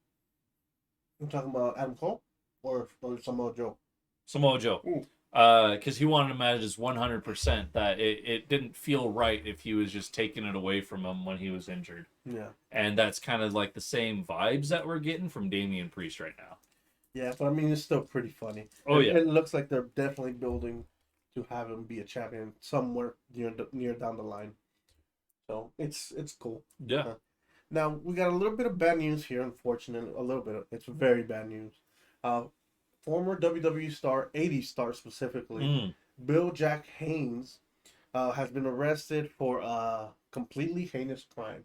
I'm talking about Adam Cole or Samoa Joe. Samoa Joe. Ooh. Because he wanted to manage his 100% that it didn't feel right if he was just taking it away from him when he was injured. Yeah. And that's kind of like the same vibes that we're getting from Damian Priest right now. Yeah, but I mean, it's still pretty funny. Oh, yeah. It looks like they're definitely building to have him be a champion somewhere near down the line. So it's cool. Yeah. Now we got a little bit of bad news here. Unfortunately, a little bit. It's very bad news. Uh, former WWE star, 80s star specifically, Mm. Bill Jack Haynes, has been arrested for a completely heinous crime.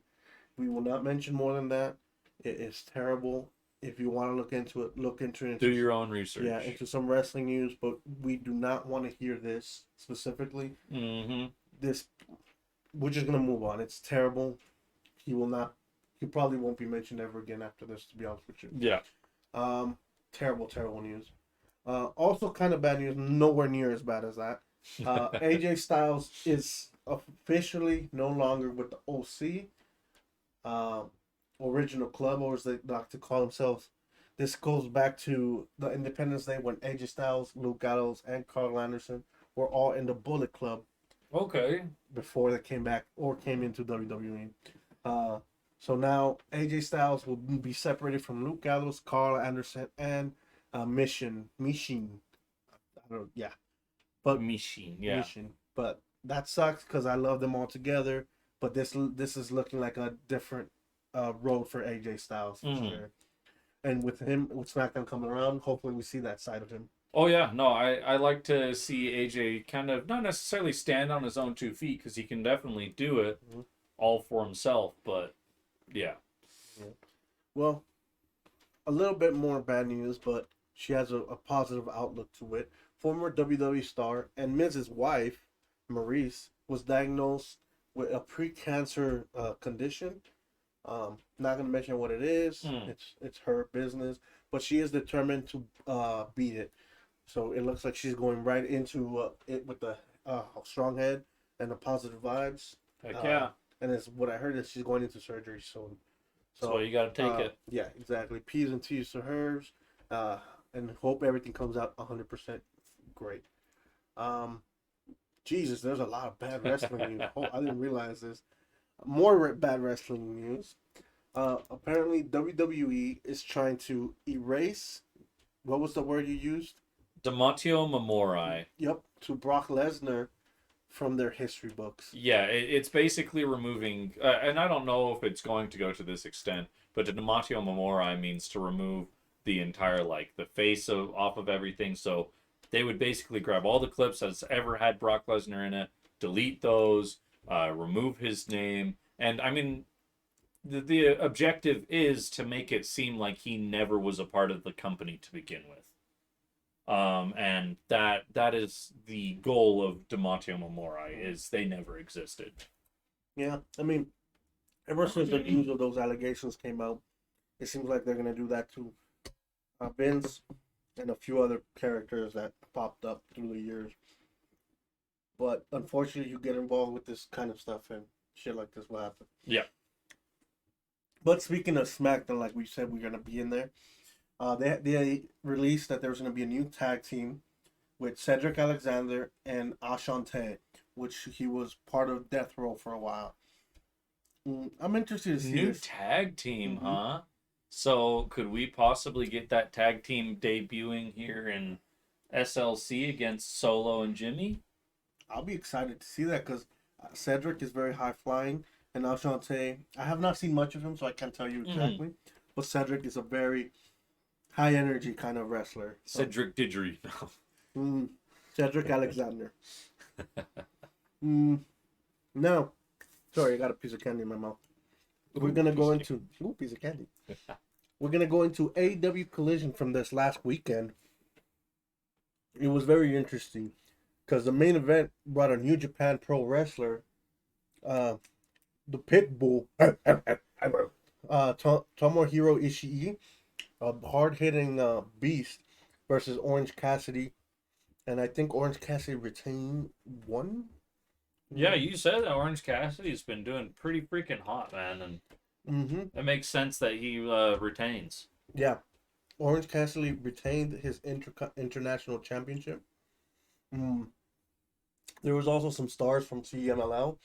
We will not mention more than that. It is terrible. If you want to look into it, look into it. Do your own research. Yeah, into some wrestling news, but we do not want to hear this specifically. Mm-hmm. This, we're just gonna move on. It's terrible. He will not. He probably won't be mentioned ever again after this. To be honest with you. Yeah. Terrible, terrible news. Also, kind of bad news. Nowhere near as bad as that. AJ Styles is officially no longer with the OC. Original club, or as they like to call themselves. This goes back to the Independence Day when AJ Styles, Luke Gallows, and Carl Anderson were all in the Bullet Club Okay. before they came back or came into WWE. So now AJ Styles will be separated from Luke Gallows, Carl Anderson, and Mission. I don't. Yeah, but Machine. Yeah. Mission. But that sucks because I love them all together. But this is looking like a different road for AJ Styles for sure. And with him, with SmackDown coming around, hopefully we see that side of him. Oh yeah, no, I like to see AJ kind of not necessarily stand on his own 2 feet because he can definitely do it all for himself, but yeah. Well, a little bit more bad news, but she has a positive outlook to it. Former WWE star and Miz's wife, Maurice, was diagnosed with a pre-cancer condition. Not gonna mention what it is. It's her business, but she is determined to beat it. So it looks like she's going right into it with a strong head and the positive vibes. Heck yeah. And it's what I heard is she's going into surgery soon. So you got to take it. Yeah, exactly. P's and T's to hers, and hope everything comes out 100% great. Jesus, there's a lot of bad wrestling news. Oh, I didn't realize this. More bad wrestling news. Apparently, WWE is trying to erase. What was the word you used? Damatio Memori. Yep, to Brock Lesnar from their history books. Yeah, it's basically removing, and I don't know if it's going to go to this extent, but Damatio Memori means to remove the entire, like, the face off of everything. So they would basically grab all the clips that's ever had Brock Lesnar in it, delete those, remove his name, and I mean, the objective is to make it seem like he never was a part of the company to begin with. And that is the goal of Damatio Memori, is they never existed. Yeah, I mean, ever since the news of those allegations came out, it seems like they're gonna do that to Vince and a few other characters that popped up through the years. But unfortunately, you get involved with this kind of stuff and shit like this will happen. Yeah. But speaking of SmackDown, like we said, we're gonna be in there. They released that there's going to be a new tag team with Cedric Alexander and Ashante, which he was part of Death Row for a while. I'm interested to see New this. tag team, huh? So could we possibly get that tag team debuting here in SLC against Solo and Jimmy? I'll be excited to see that because Cedric is very high flying, and Ashante, I have not seen much of him, so I can't tell you exactly. But Cedric is a very high energy kind of wrestler. So. Cedric Diggory. Cedric Alexander. No. Sorry, I got a piece of candy in my mouth. We're going to go into... Ooh, piece of candy. We're going to go into AEW Collision from this last weekend. It was very interesting because the main event brought a New Japan Pro wrestler, the Pitbull, Tomohiro Ishii, a hard-hitting beast versus Orange Cassidy, and I think Orange Cassidy retained one. Yeah, you said that Orange Cassidy's been doing pretty freaking hot, man, and it makes sense that he retains. Yeah, Orange Cassidy retained his international championship. There was also some stars from CMLL,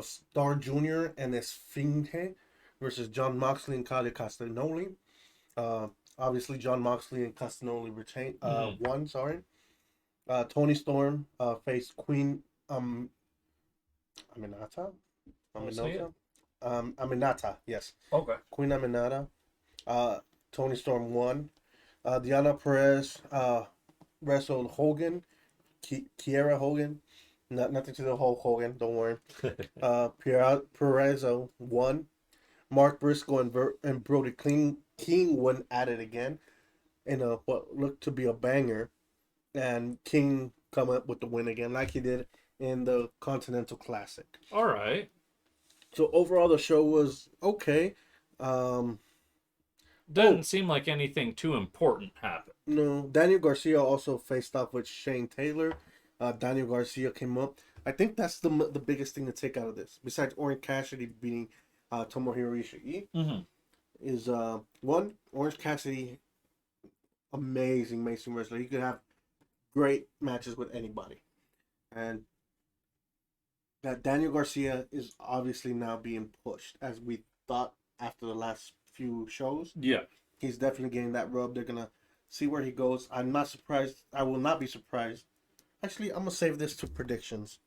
Star Jr. and Esfinge versus John Moxley and Kali Castagnoli. Obviously, John Moxley and Castagnoli retained won. Sorry. Tony Storm faced Queen Aminata. Aminata, yes. Okay. Queen Aminata. Tony Storm won. Diana Perez wrestled Hogan. Kiera Hogan. Nothing to the Hulk Hogan. Don't worry. Perez won. Mark Briscoe and Brody King went at it again in what looked to be a banger, and King come up with the win again, like he did in the Continental Classic. All right. So overall, the show was okay. Doesn't seem like anything too important happened. No, Daniel Garcia also faced off with Shane Taylor. Daniel Garcia came up. I think that's the biggest thing to take out of this, besides Orange Cassidy beating Tomohiro Ishii, is one, Orange Cassidy, amazing wrestler. He could have great matches with anybody, and that Daniel Garcia is obviously now being pushed, as we thought after the last few shows. Yeah, he's definitely getting that rub. They're gonna see where he goes. I'm not surprised. I will not be surprised. Actually, I'm gonna save this to predictions.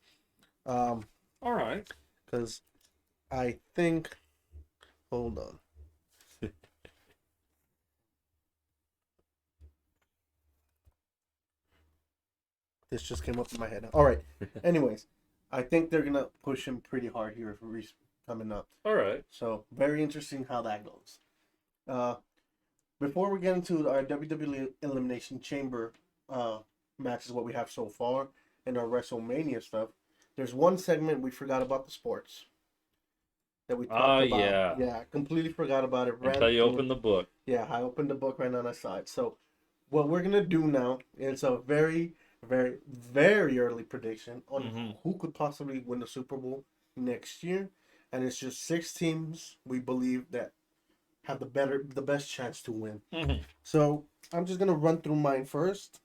All right. Because I think. Hold on. This just came up in my head. All right. Anyways, I think they're gonna push him pretty hard here for Reese coming up. All right. So very interesting how that goes. Before we get into our WWE Elimination Chamber matches, what we have so far, and our WrestleMania stuff, there's one segment we forgot about, the sports that we talked about. Yeah, I completely forgot about it. Until you open the book. Yeah, I opened the book right now and I saw it. So what we're gonna do now is a very, very, very early prediction on who could possibly win the Super Bowl next year, and it's just 6 teams we believe that have the best chance to win. So I'm just gonna run through mine first.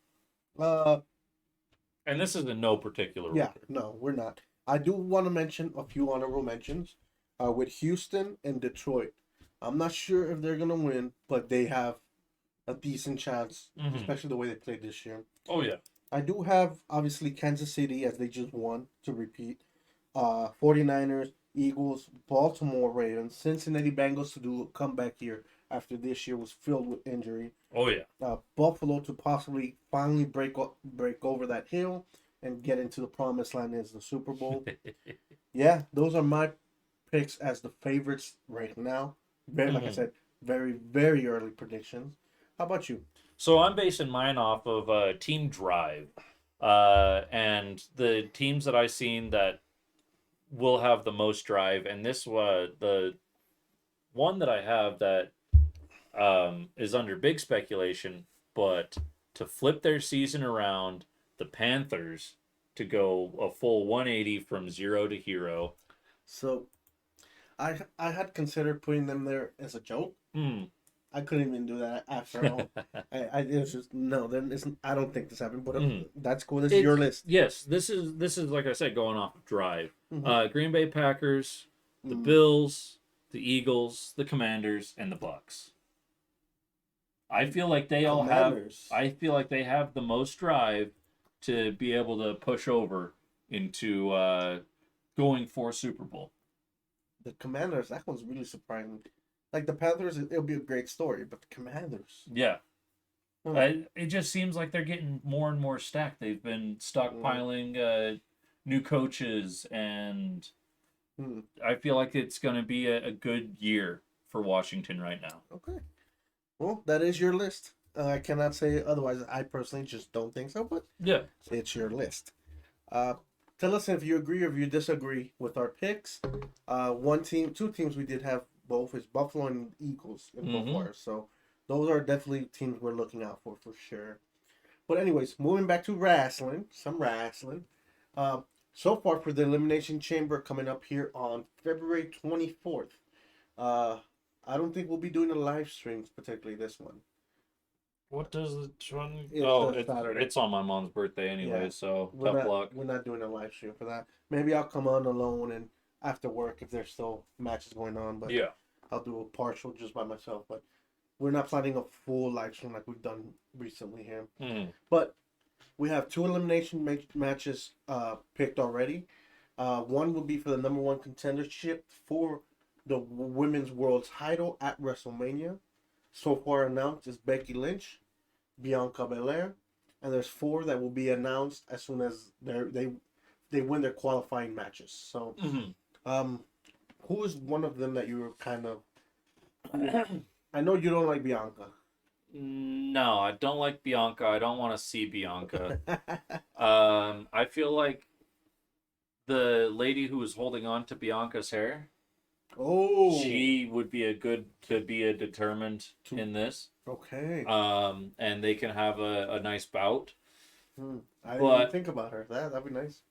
And this is in no particular Yeah, order. no, we're not. I do want to mention a few honorable mentions with Houston and Detroit. I'm not sure if they're gonna win, but they have a decent chance, Mm-hmm. especially the way they played this year. Oh yeah. I do have obviously Kansas City as they just won to repeat. 49ers, Eagles, Baltimore Ravens, Cincinnati Bengals to do a comeback here after this year was filled with injury. Oh yeah. Buffalo to possibly finally break over that hill and get into the promised land as the Super Bowl. Yeah, those are my picks as the favorites right now. Very, like I Mhm. said, very very early predictions. How about you? So I'm basing mine off of Team Drive, and the teams that I've seen that will have the most drive, and this was the one that I have that is under big speculation, but to flip their season around, the Panthers to go a full 180 from zero to hero. So I had considered putting them there as a joke. Hmm. I couldn't even do that after all. It was just no. Then isn't. I don't think this happened. But Mhm. that's cool. This is your It's list. yes, this is like I said, going off of drive. Mm-hmm. Green Bay Packers, the Mm, Bills, the Eagles, the Commanders, and the Bucks. I feel like they all have. Commanders. I feel like they have the most drive to be able to push over into going for Super Bowl. The Commanders. That one's really surprising. Like the Panthers, it'll be a great story, but the Commanders. Yeah, Hmm. it just seems like they're getting more and more stacked. They've been Mm, stockpiling new coaches, and hmm. I feel like it's going to be a good year for Washington right now. Okay. Well, that is your list. I cannot say otherwise. I personally just don't think so, but Yeah. it's your list. Uh, Tell us if you agree or if you disagree with our picks. One team, two teams we did have both is Buffalo and Eagles in both Mm-hmm. ours. So those are definitely teams we're looking out for sure. But anyways, moving back to wrestling, some wrestling. Uh, so far for the Elimination Chamber coming up here on February 24th. Uh, I don't think we'll be doing a live stream, particularly this one. What does the 20? It's Oh, a Saturday. it's on my mom's birthday Yeah, anyway, so we're tough not luck. we're not doing a live stream for that. Maybe I'll come on alone and after work if there's still matches going on, but Yeah. I'll do a partial just by myself. But we're not planning a full live stream like we've done recently here. Mm. But we have two elimination matches picked already. One will be for the number one contendership for the women's world title at WrestleMania. So far announced is Becky Lynch, Bianca Belair, and there's four that will be announced as soon as they win their qualifying matches. So, Mm-hmm. um, who is one of them that you were kind of? I know you don't like Bianca. No, I don't like Bianca. I don't want to see Bianca. I feel like the lady who was holding on to Bianca's hair, Oh, she would be a good to be a determined To- in this. okay. And they can have a nice bout. I didn't even But think about her. That'd be nice.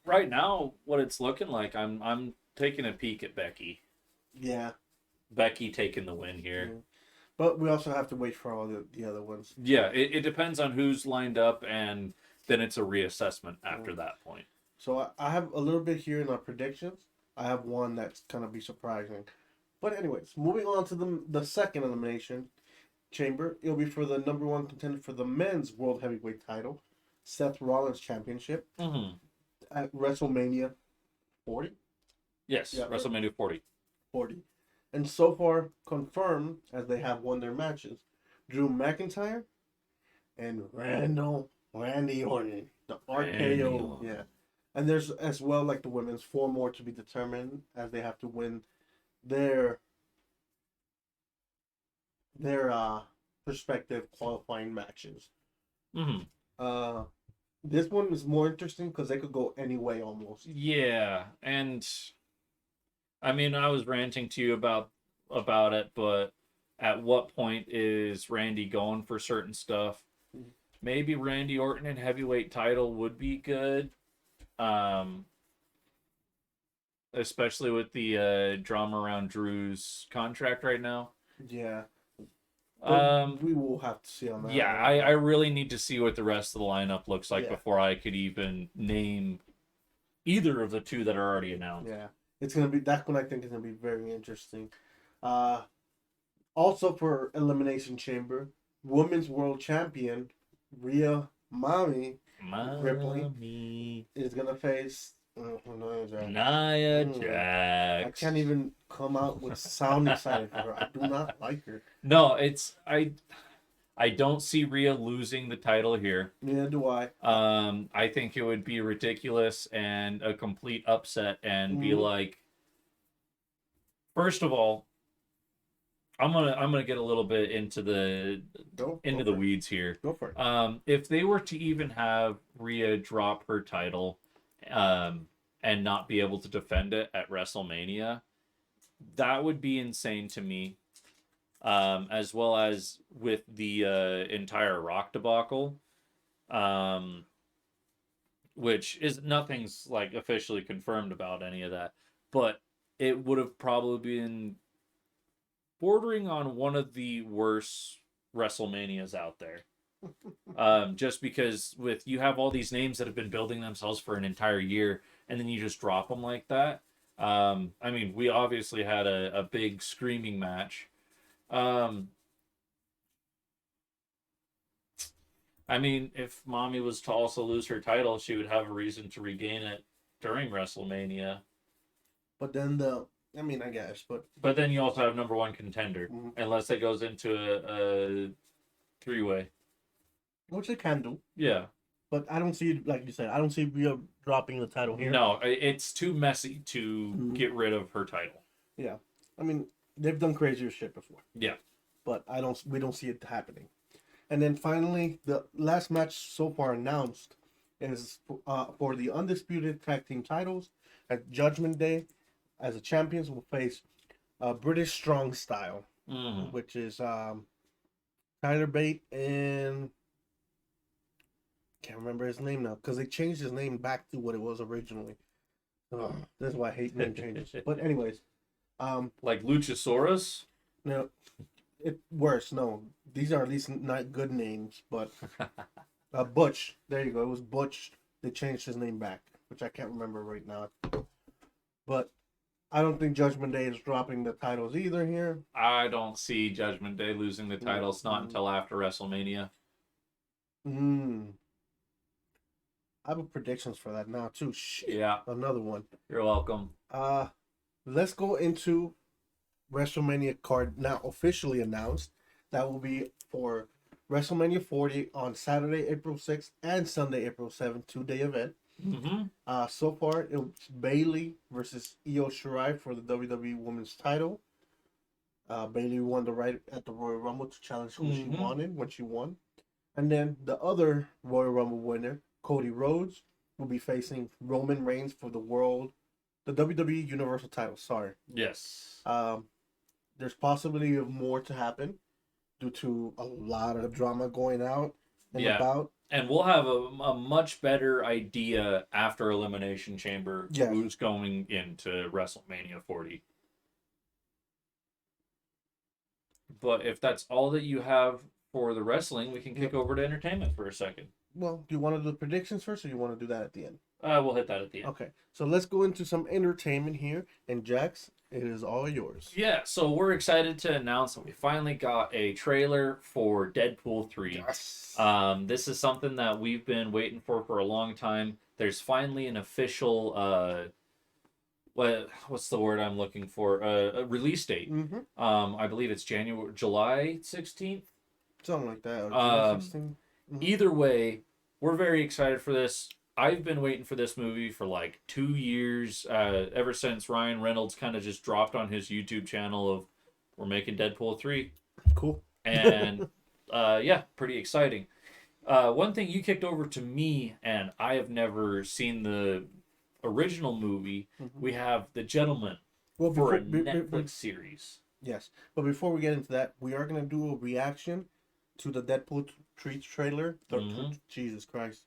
right now, what it's looking like, I'm taking a peek at Becky. Yeah. Becky taking the win here. Mm. But we also have to wait for all the other ones. Yeah, it depends on who's lined up, and then it's a reassessment after that point. So I have a little bit here in our predictions. I have one that's gonna be surprising. But anyways, moving on to the second elimination chamber. It'll be for the number one contender for the men's world heavyweight title, Seth Rollins Championship Mm-hmm. at WrestleMania 40. Yes, Yeah. WrestleMania 40. 40. And so far confirmed as they have won their matches, Drew McIntyre and Randy Orton, the Randy RKO. Orton. Yeah. And there's as well like the women's four more to be determined as they have to win their their respective qualifying matches. Mm-hmm. Uh this one is more interesting because they could go any way almost. Yeah, and I mean, I was ranting to you about it, but at what point is Randy going for certain stuff? Maybe Randy Orton and heavyweight title would be good, um, especially with the drama around Drew's contract right now. Yeah. But we will have to see on that. Yeah, I really need to see what the rest of the lineup looks like Yeah. before I could even name either of the two that are already announced. Yeah, it's gonna be. That's when I think it's gonna be very interesting. Also for Elimination Chamber, Women's World Champion Rhea Ripley is gonna face Nia Jax. Nia Jax. I can't even come out with sound excited for her. I do not like her. No, I don't see Rhea losing the title here. Neither do I. I think it would be ridiculous and a complete upset and be like, first of all, I'm gonna get a little bit into the weeds here. Go for it. If they were to even have Rhea drop her title, and not be able to defend it at WrestleMania, that would be insane to me. As well as with the entire Rock debacle, which is nothing's like officially confirmed about any of that, but it would have probably been bordering on one of the worst WrestleManias out there. Just because you have all these names that have been building themselves for an entire year, and then you just drop them like that. I mean, we obviously had a big screaming match. I mean, if Mommy was to also lose her title, she would have a reason to regain it during WrestleMania. But then I guess, but then you also have number one contender, unless it goes into a three-way, which they can do. Yeah, but I don't see, like you said, I don't see Rhea dropping the title here. No, it's too messy to get rid of her title. Yeah, I mean, they've done crazier shit before. Yeah, but we don't see it happening. And then finally, the last match so far announced is for the undisputed tag team titles at Judgment Day. As the champions will face British Strong Style, which is Tyler Bate and can't remember his name now because they changed his name back to what it was originally. That's why I hate name changes. But anyways, like Luchasaurus. No, worse. No, these are at least not good names. But Butch, there you go. It was Butch. They changed his name back, which I can't remember right now. But I don't think Judgment Day is dropping the titles either here. I don't see Judgment Day losing the titles not until after WrestleMania. I have predictions for that now too. Shit. Yeah. Another one. You're welcome. Let's go into WrestleMania card now officially announced. That will be for WrestleMania 40 on Saturday, April 6th and Sunday, April 7th, 2-day event. So far, it's Bayley versus Io Shirai for the WWE Women's title. Bayley won the right at the Royal Rumble to challenge who she wanted when she won. And then the other Royal Rumble winner, Cody Rhodes, will be facing Roman Reigns for the WWE Universal title. Sorry. Yes. There's possibility of more to happen due to a lot of drama going out and about. And we'll have a much better idea after Elimination Chamber who's going into WrestleMania 40. But if that's all that you have for the wrestling, we can kick over to entertainment for a second. Well, do you want to do the predictions first, or you want to do that at the end? We'll hit that at the end. Okay, so let's go into some entertainment here. And Jax, it is all yours. Yeah, so we're excited to announce that we finally got a trailer for Deadpool 3. Yes. This is something that we've been waiting for a long time. There's finally an official, what's the word I'm looking for? A release date. I believe it's July 16th. Something like that. Or July 16th. Either way, we're very excited for this. I've been waiting for this movie for like 2 years, ever since Ryan Reynolds kind of just dropped on his YouTube channel of, we're making Deadpool 3. Cool. And yeah, pretty exciting. One thing you kicked over to me, and I have never seen the original movie, we have The Gentleman for a Netflix series. Yes, but before we get into that, we are going to do a reaction to the Deadpool 3 trailer. Jesus Christ.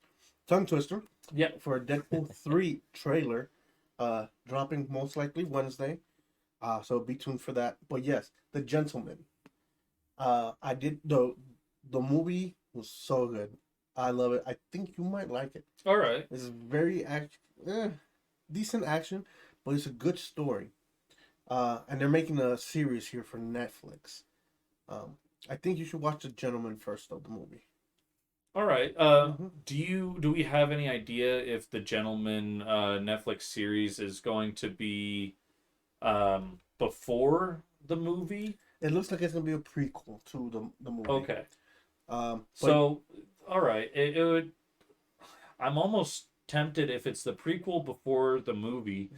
Tongue twister. Yeah. For a Deadpool 3 trailer, dropping most likely Wednesday. So be tuned for that. But yes, The Gentleman. I did the movie was so good. I love it. I think you might like it. All right. It's very decent action, but it's a good story. And they're making a series here for Netflix. Um, I think you should watch The Gentleman first, though the movie. All right. Hmm. Do we have any idea if the Gentleman Netflix series is going to be before the movie? It looks like it's gonna be a prequel to the movie. Okay. But So, all right. It would. I'm almost tempted if it's the prequel before the movie.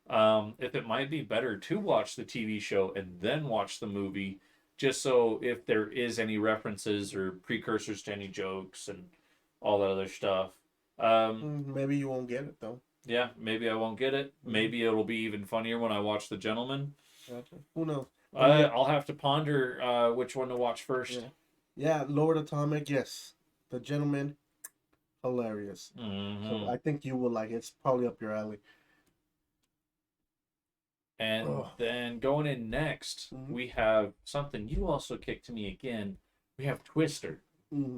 If it might be better to watch the TV show and then watch the movie, just so if there is any references or precursors to any jokes and all that other stuff. maybe you won't get it though. Yeah, maybe I won't get it. Maybe it'll be even funnier when I watch The Gentleman. Gotcha. Who knows? Yeah, I'll have to ponder which one to watch first. yeah. Lord Atomic, yes. The Gentleman, hilarious. So Hmm. I think you will like it. It's probably up your alley. And Oh. then going in next, Mhm. we have something you also kicked to me again. We have Twister.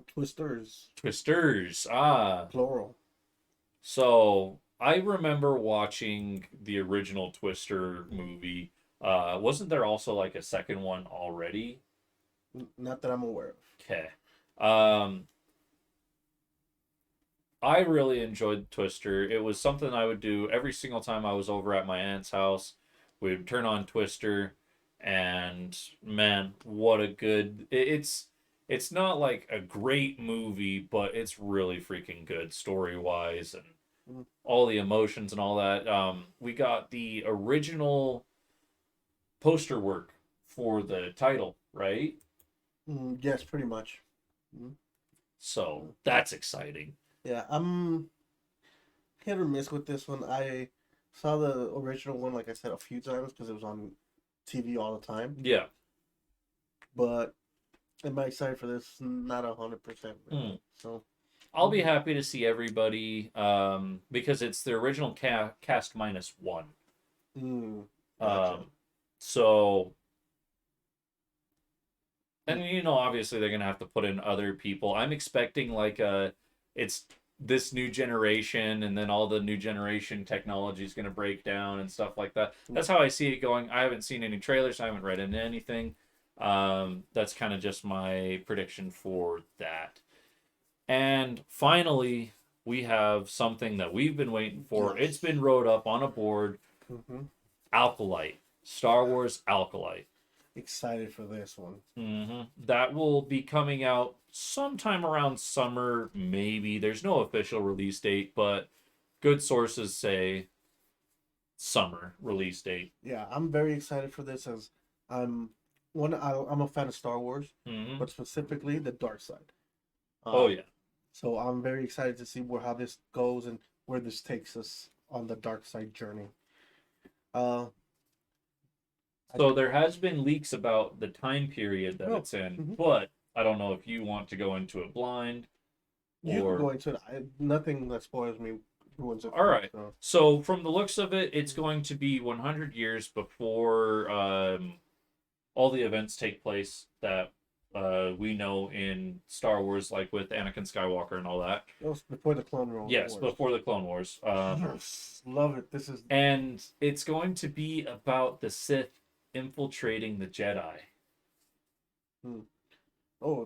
Twisters, Twisters. plural. So I remember watching the original Twister movie. Wasn't there also like a second one already? Not that I'm aware of. Okay. Um, I really enjoyed Twister. It was something I would do every single time I was over at my aunt's house. We'd turn on Twister, and man, what a good! It's not like a great movie, but it's really freaking good story wise and Mm, all the emotions and all that. We got the original poster work for the title, right? yes, pretty much. Mm, So that's exciting. Yeah, I'm hit or miss with this one. I saw the original one, like I said, a few times because it was on TV all the time. Yeah. But am I excited for this? Not 100%. Mm. So I'll be happy to see everybody because it's the original cast minus one. gotcha. So, and obviously they're gonna have to put in other people. I'm expecting like it's this new generation, and then all the new generation technology is gonna break down and stuff like that. That's how I see it going. I haven't seen any trailers. I haven't read into anything. That's kind of just my prediction for that. And finally, we have something that we've been waiting for. Yes. It's been wrote up on a board. Hmm. Alkalite. Star Wars Alkalite. Excited for this one. That will be coming out sometime around summer, maybe. There's no official release date, but good sources say summer release date. Yeah, I'm very excited for this as I'm I'm a fan of Star Wars, Hmm. but specifically the dark side. Oh, Um, yeah. so I'm very excited to see how this goes and where this takes us on the dark side journey. Uh, I So think, there has been leaks about the time period that oh, it's in, mhm. but I don't know if you want to go into it blind You can or. go into it. Nothing that spoils me ruins it All for me. right. So. So from the looks of it, it's going to be 100 years before all the events take place that we know in Star Wars, like with Anakin Skywalker and all that. It was before the Clone Wars. Yes, before the Clone Wars. Yes, love it. This is And it's going to be about the Sith infiltrating the Jedi.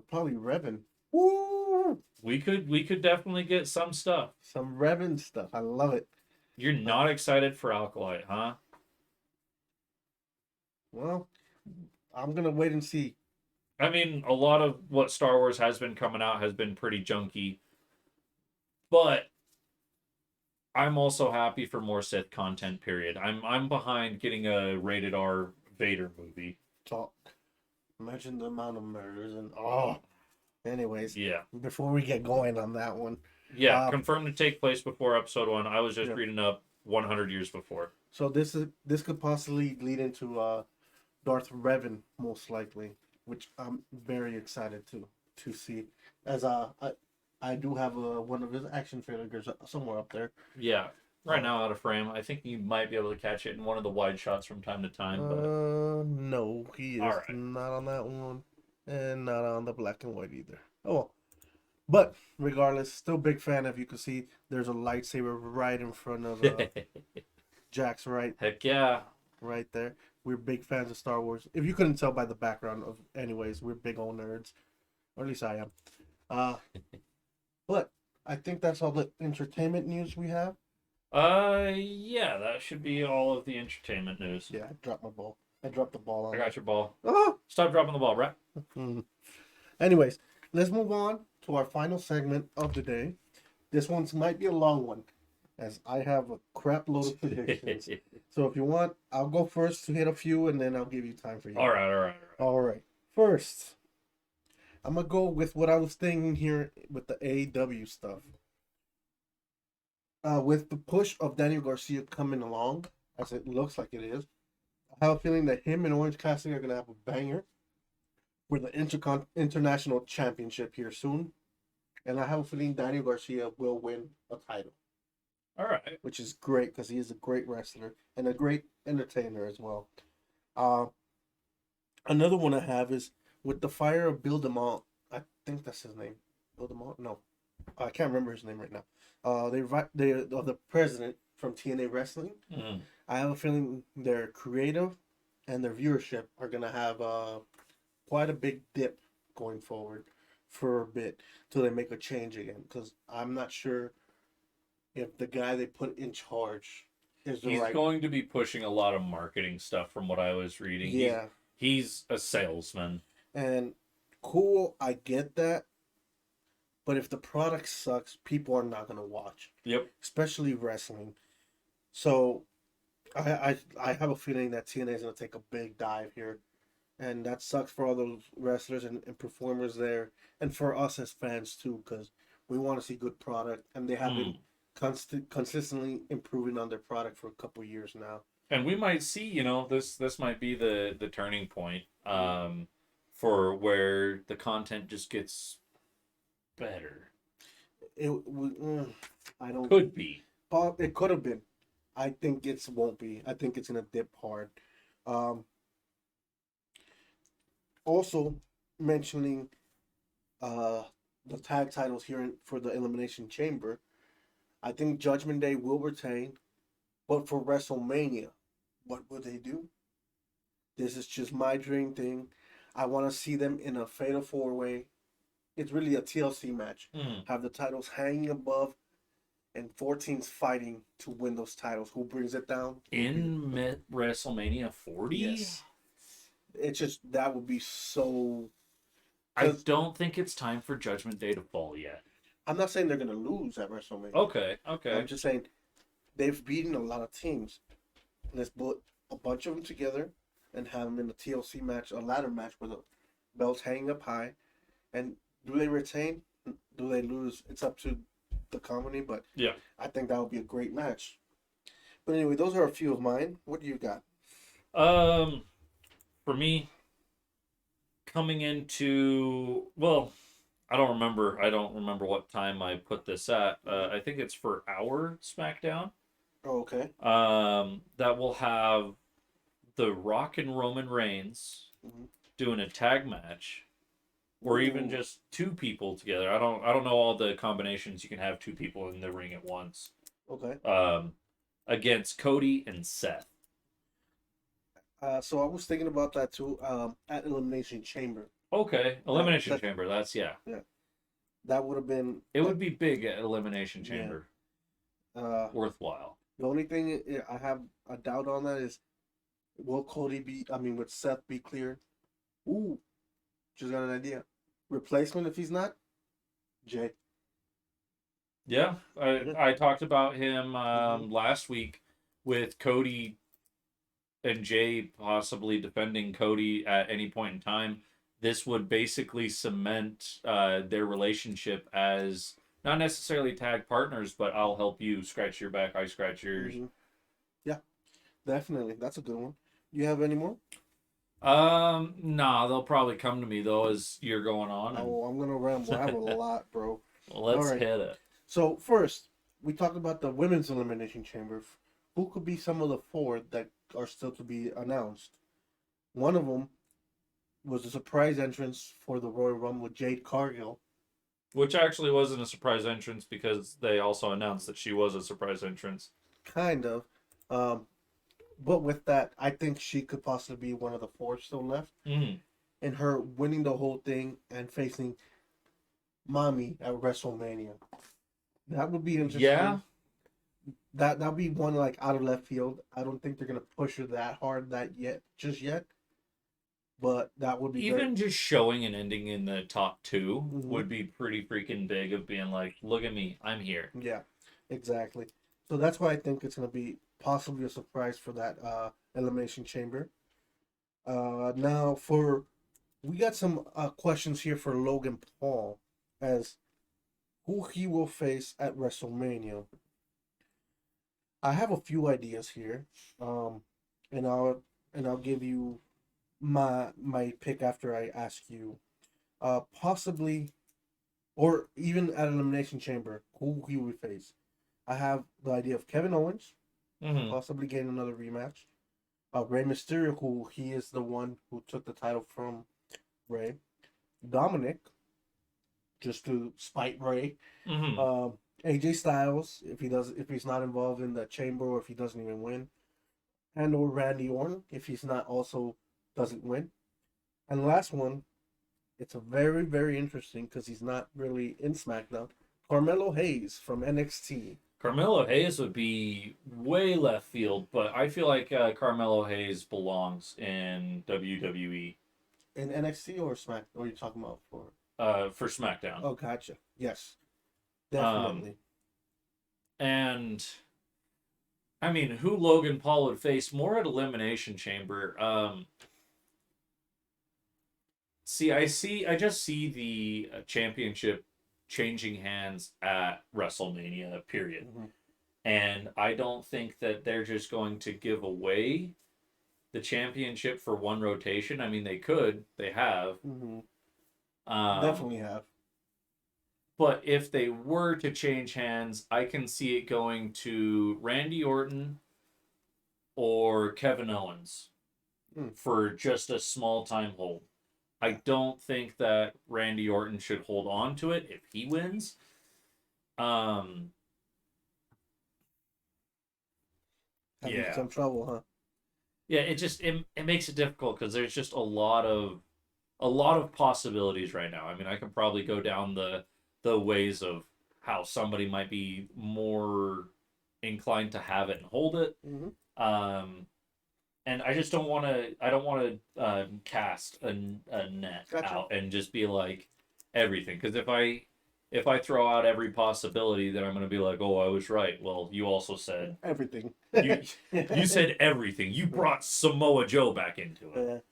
probably Revan. Woo! We could definitely get some stuff. Some Revan stuff. I love it. You're not excited for Alkalite, huh? Well, I'm gonna wait and see. I mean, a lot of what Star Wars has been coming out has been pretty junky, but I'm also happy for more Sith content. Period. I'm behind getting a rated R Vader movie. Talk. Imagine the amount of murders and oh. Anyways, Yeah, before we get going on that one, yeah. uh, Confirmed to take place before Episode 1. I was just yeah. reading up 100 years before. So this could possibly lead into Darth Revan most likely, which I'm very excited to see. As I do have one of his action figures somewhere up there. Yeah, right now out of frame. I think you might be able to catch it in one of the wide shots from time to time. But No, he is all right. not on that one. and not on the black and white either. Oh, but regardless, still big fan. If you can see, there's a lightsaber right in front of Jack's Heck yeah. right there. We're big fans of Star Wars. If you couldn't tell by the background of, anyways, we're big old nerds, or at least I am. Uh, but I think that's all the entertainment news we have. Yeah, that should be all of the entertainment news. Yeah, I dropped my ball. I dropped the ball on. I got your ball. Oh! Stop dropping the ball, right? Anyways, let's move on to our final segment of the day. This one might be a long one, as I have a crap load of predictions. So if you want, I'll go first to hit a few, and then I'll give you time for you. All right. All right. First, I'm going to go with what I was thinking here with the AEW stuff. With the push of Daniel Garcia coming along, as it looks like it is, I have a feeling that him and Orange Cassidy are going to have a banger for the International Championship here soon. And I have a feeling Daniel Garcia will win a title. All right. Which is great because he is a great wrestler and a great entertainer as well. Another one I have is with the fire of Bill DeMont. I think that's his name. Bill DeMont? No. I can't remember his name right now. The president from TNA Wrestling. Mm-hmm. I have a feeling their creative and their viewership are going to have quite a big dip going forward for a bit till they make a change again. Because I'm not sure if the guy they put in charge is the He's right... going to be pushing a lot of marketing stuff from what I was reading. Yeah. He's a salesman. And cool, I get that. But if the product sucks, people are not going to watch. Yep. Especially wrestling. So I have a feeling that TNA is going to take a big dive here. And that sucks for all those wrestlers and performers there. And for us as fans too, because we want to see good product. And they have been consistently improving on their product for a couple years now. And we might see, this might be the turning point for where the content just gets better. I don't... Could be. It could have been. I think it won't be. I think it's going to dip hard. Also, mentioning the tag titles here for the Elimination Chamber, I think Judgment Day will retain, but for WrestleMania, what will they do? This is just my dream thing. I want to see them in a fatal four-way. It's really a TLC match. Have the titles hanging above and 4 teams fighting to win those titles. Who brings it down? In WrestleMania 40? Yes. It's just, that would be so... I don't think it's time for Judgment Day to fall yet. I'm not saying they're going to lose at WrestleMania. Okay. I'm just saying they've beaten a lot of teams. Let's put a bunch of them together and have them in a TLC match, a ladder match where the belt's hanging up high. And do they retain? Do they lose? It's up to the company, but yeah, I think that would be a great match. But anyway, those are a few of mine. What do you got? For me, coming into, well, I don't remember what time I put this at. I think it's for our SmackDown. Oh, okay. That will have The Rock and Roman Reigns doing a tag match, or even just 2 people together. I don't know all the combinations you can have 2 people in the ring at once. Okay. Against Cody and Seth. So I was thinking about that too. At Elimination Chamber. Okay, Elimination Chamber. That's Yeah. That would have been. It would be big at Elimination Chamber. Yeah. Worthwhile. The only thing I have a doubt on that is, will would Seth be cleared? Ooh, just got an idea. Replacement if he's not? Jay. Yeah, I talked about him last week with Cody and Jay possibly defending Cody at any point in time. This would basically cement their relationship as not necessarily tag partners, but I'll help you scratch your back, I scratch yours. Yeah, definitely. That's a good one. You have any more? Nah, they'll probably come to me though as you're going on. Oh, I'm gonna ramble. I have a lot, bro. Let's hit it. So first, we talked about the women's elimination chamber. Who could be some of the 4 that are still to be announced? One of them was a surprise entrance for the Royal Rumble with Jade Cargill. Which actually wasn't a surprise entrance because they also announced that she was a surprise entrance. Kind of. Um, but with that, I think she could possibly be one of the four still left. Mm-hmm. And her winning the whole thing and facing Mommy at WrestleMania. That would be interesting. Yeah. That'd be one like out of left field. I don't think they're gonna push her that hard just yet. But that would be Even just showing an ending in the top 2 Mhm. would be pretty freaking big of being like, look at me, I'm here. Yeah, exactly. So that's why I think it's gonna be possibly a surprise for that Elimination Chamber. Now we got some questions here for Logan Paul as who he will face at WrestleMania. I have a few ideas here, and I'll give you my pick after I ask you. Possibly, or even at Elimination Chamber, who he will face. I have the idea of Kevin Owens, Mm-hmm. possibly getting another rematch. Rey Mysterio, who he is the one who took the title from Rey. Dominic, just to spite Rey. Mm-hmm. AJ Styles, if he's not involved in the chamber or if he doesn't even win, and or Randy Orton if he's not also doesn't win. And the last one, it's a very very interesting because he's not really in SmackDown. Carmelo Hayes from NXT. Carmelo Hayes would be way left field, but I feel like Carmelo Hayes belongs in WWE. In NXT or Smack? What are you talking about for? For SmackDown. Oh, gotcha. Yes, definitely. And I mean, who Logan Paul would face more at Elimination Chamber? I just see the championship changing hands at WrestleMania. Period. Mm-hmm. And I don't think that they're just going to give away the championship for one rotation. I mean, they could. They have. Mm-hmm. Definitely have. But if they were to change hands, I can see it going to Randy Orton or Kevin Owens for just a small time hold. I don't think that Randy Orton should hold on to it if he wins. Having Yeah. some trouble, huh? Yeah, it makes it difficult because there's just a lot of possibilities right now. I mean, I can probably go down the ways of how somebody might be more inclined to have it and hold it. Mm-hmm. And I just don't want to. I don't want to cast a net out and just be like everything. Because if I throw out every possibility, then I'm going to be like, oh, I was right. Well, you also said everything. You said everything. You brought Samoa Joe back into it.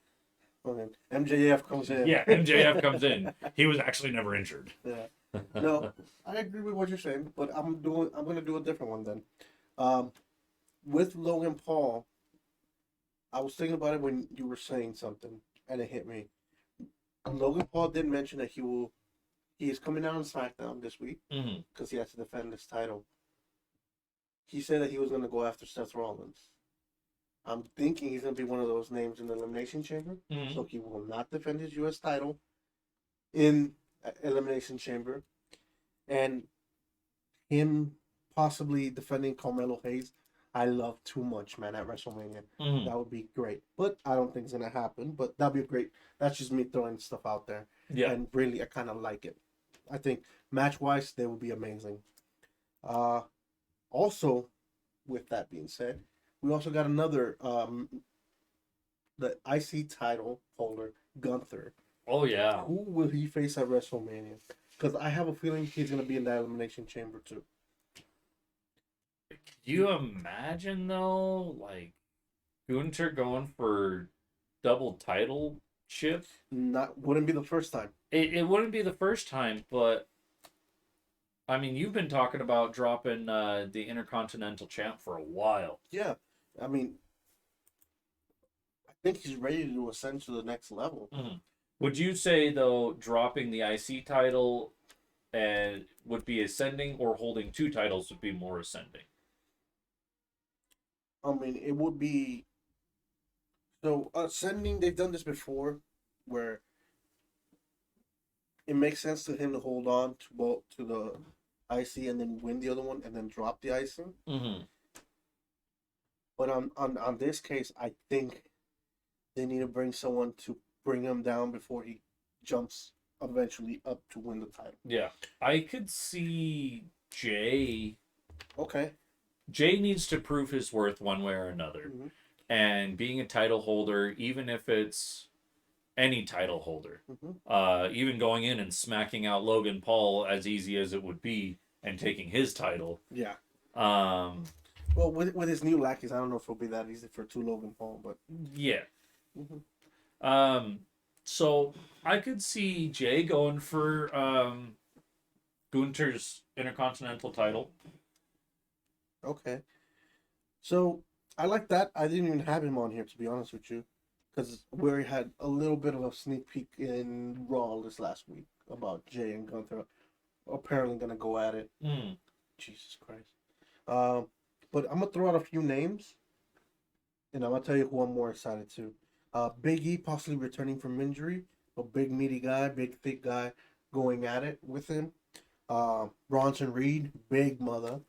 MJF comes in. Yeah, MJF comes in. He was actually never injured. Yeah. No, I agree with what you're saying, but I'm gonna do a different one then. With Logan Paul, I was thinking about it when you were saying something, and it hit me. Logan Paul did mention that he is coming out on SmackDown this week because he has to defend his title. He said that he was gonna go after Seth Rollins. I'm thinking he's gonna be one of those names in the Elimination Chamber, so he will not defend his U.S. title in Elimination Chamber, and him possibly defending Carmelo Hayes. I love too much, man, at WrestleMania. That would be great, but I don't think it's gonna happen. But that'd be great. That's just me throwing stuff out there. Yeah, and really, I kind of like it. I think match wise, they would be amazing. Also, with that being said, we also got another the IC title holder, Gunther. Oh yeah. Who will he face at WrestleMania? Because I have a feeling he's gonna be in that Elimination Chamber too. Could you imagine though, like Gunther going for double title ship? Wouldn't be the first time. It wouldn't be the first time, but I mean, you've been talking about dropping the Intercontinental Champ for a while. Yeah, I mean, I think he's ready to ascend to the next level. Would you say though, dropping the IC title would be ascending, or holding two titles would be more ascending? I mean, it would be so ascending. They've done this before where it makes sense to him to hold on to both to the IC and then win the other one and then drop the icing. Mm-hmm. But on this case, I think they need to bring someone to bring him down before he jumps eventually up to win the title. Yeah, I could see Jay. Okay. Jay needs to prove his worth one way or another. Mm-hmm. And being a title holder, even if it's any title holder, even going in and smacking out Logan Paul as easy as it would be and taking his title. Yeah. Um, Well, with his new lackeys, I don't know if it'll be that easy for two Logan Paul, but yeah. Mm-hmm. So I could see Jay going for Gunther's Intercontinental title. Okay. So I like that. I didn't even have him on here, to be honest with you, because we had a little bit of a sneak peek in Raw this last week about Jay and Gunther apparently going to go at it. Jesus Christ. But I'm going to throw out a few names, and I'm going to tell you who I'm more excited to. Big E possibly returning from injury, a big meaty guy, big thick guy going at it with him. Bronson Reed, big mother.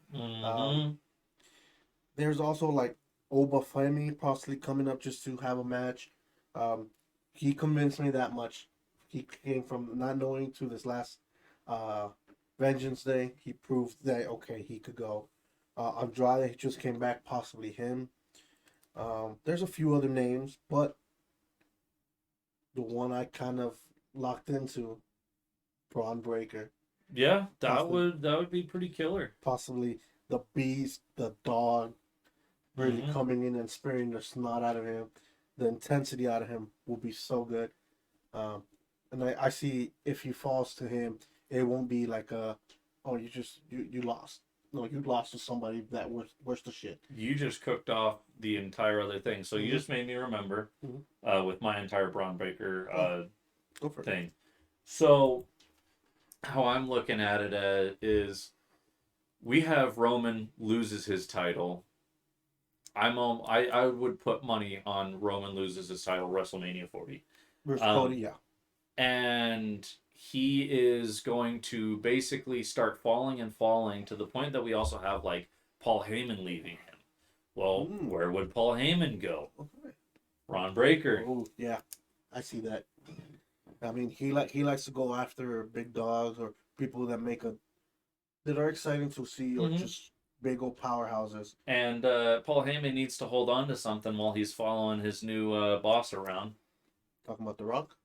There's also like Oba Femi possibly coming up just to have a match. He convinced me that much. He came from not knowing to this last Vengeance Day. He proved that, okay, he could go. Andrade just came back, possibly him. There's a few other names, but the one I kind of locked into, Braun Breaker. Yeah, that would be pretty killer. Possibly the Beast, the Dog, really coming in and sparing the snot out of him. The intensity out of him will be so good. And I see if he falls to him, it won't be like you lost. No, you lost to somebody that worse the shit. You just cooked off the entire other thing. So you just made me remember with my entire Braun Breaker thing. So how I'm looking at it is we have Roman loses his title. I would put money on Roman loses his title WrestleMania 40. Versus Cody, yeah. And he is going to basically start falling to the point that we also have like Paul Heyman leaving him. Well, where would Paul Heyman go? Okay. Braun Breaker. Oh, yeah. I see that. I mean, he likes to go after big dogs or people that are exciting to see or just big old powerhouses. And Paul Heyman needs to hold on to something while he's following his new boss around. Talking about The Rock?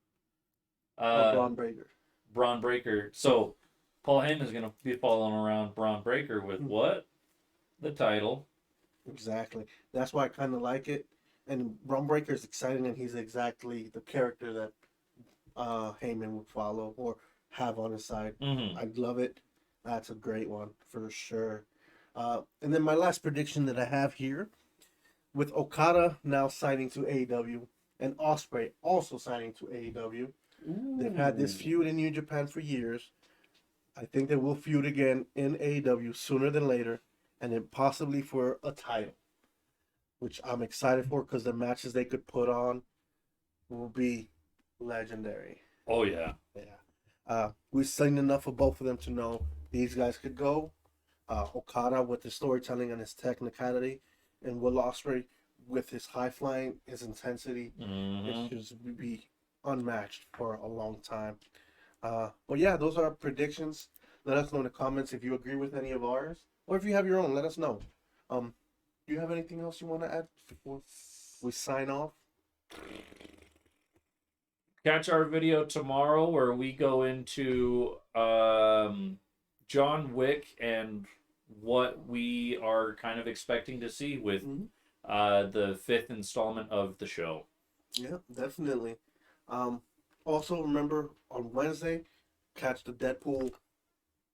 Braun Breaker. Braun Breaker. So Paul Heyman's going to be following around Braun Breaker with what? The title. Exactly. That's why I kind of like it. And Braun Breaker is exciting, and he's exactly the character that Heyman would follow or have on his side. I'd love it. That's a great one for sure. And then my last prediction that I have here, with Okada now signing to AEW and Ospreay also signing to AEW. They've had this feud in New Japan for years. I think they will feud again in AEW sooner than later, and then possibly for a title, which I'm excited for because the matches they could put on will be legendary. Oh, yeah. Yeah. We've seen enough of both of them to know these guys could go. Okada with his storytelling and his technicality, and Will Ospreay with his high flying, his intensity. It should be unmatched for a long time. But yeah, those are our predictions. Let us know in the comments if you agree with any of ours, or if you have your own. Let us know. Do you have anything else you want to add before we sign off? Catch our video tomorrow where we go into John Wick and what we are kind of expecting to see with the 5th installment of the show. Yeah, definitely. Also, remember on Wednesday, catch the Deadpool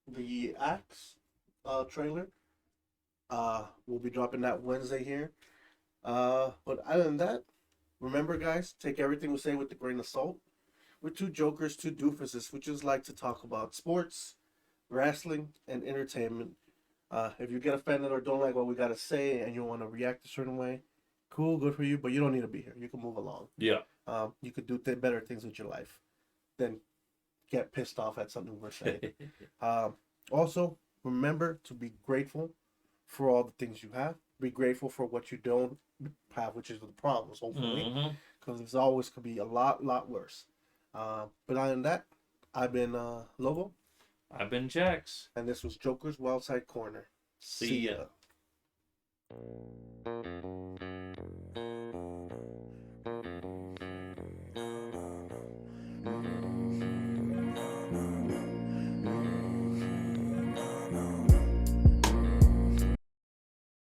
the Axe trailer. We'll be dropping that Wednesday here. But other than that, remember, guys, take everything we say with a grain of salt. We're two jokers, two doofuses, who just like to talk about sports, wrestling, and entertainment. If you get offended or don't like what we got to say and you want to react a certain way, cool, good for you, but you don't need to be here. You can move along. Yeah. You could do better things with your life than get pissed off at something we're saying. Also, remember to be grateful for all the things you have. Be grateful for what you don't have, which is the problems, hopefully, because there's always could be a lot worse. But other than that, I've been Lobo, I've been Jax. and this was Joker's Wildside Corner. See ya. ya.